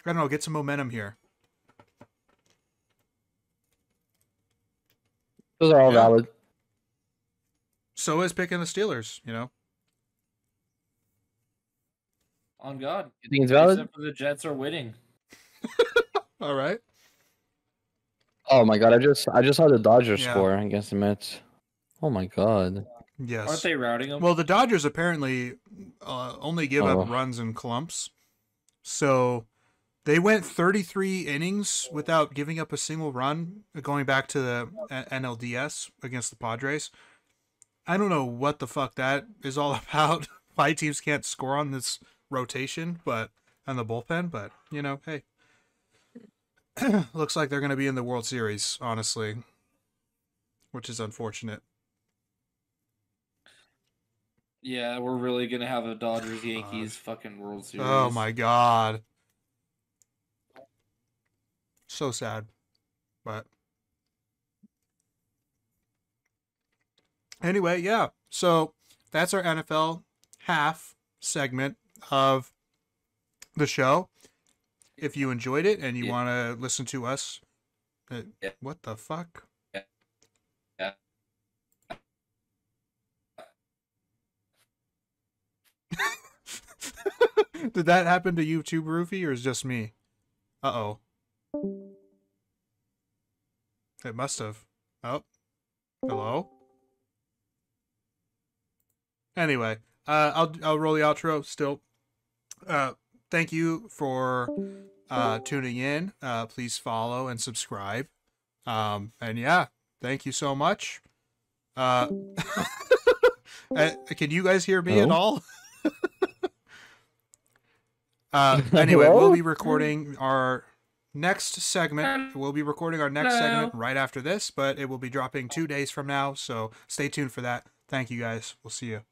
I don't know, get some momentum here. Those are all valid. So is picking the Steelers, On God. You think it's valid? Except for the Jets are winning. All right. Oh my God! I just saw the Dodgers score against the Mets. Oh my god. Yes. Aren't they routing them? Well, the Dodgers apparently only give up Oh. runs in clumps. So they went 33 innings without giving up a single run, going back to the NLDS against the Padres. I don't know what the fuck that is all about. Why teams can't score on this rotation, but on the bullpen, but you know, hey. Looks like they're going to be in the World Series, honestly, which is unfortunate. Yeah, we're really gonna have a Dodgers Yankees fucking World Series. Oh my god. So sad. But anyway, yeah. So that's our NFL half segment of the show. If you enjoyed it and you want to listen to us, what the fuck? Yeah. Did that happen to you too, Roofy, or is it just me? Uh-oh. It must have. Oh. Hello? Anyway, I'll roll the outro still. Thank you for tuning in. Please follow and subscribe. And yeah, thank you so much. Can you guys hear me at all? Anyway, Hello? we'll be recording our next segment. We'll be recording our next segment right after this, but it will be dropping 2 days from now. So stay tuned for that. Thank you guys. We'll see you.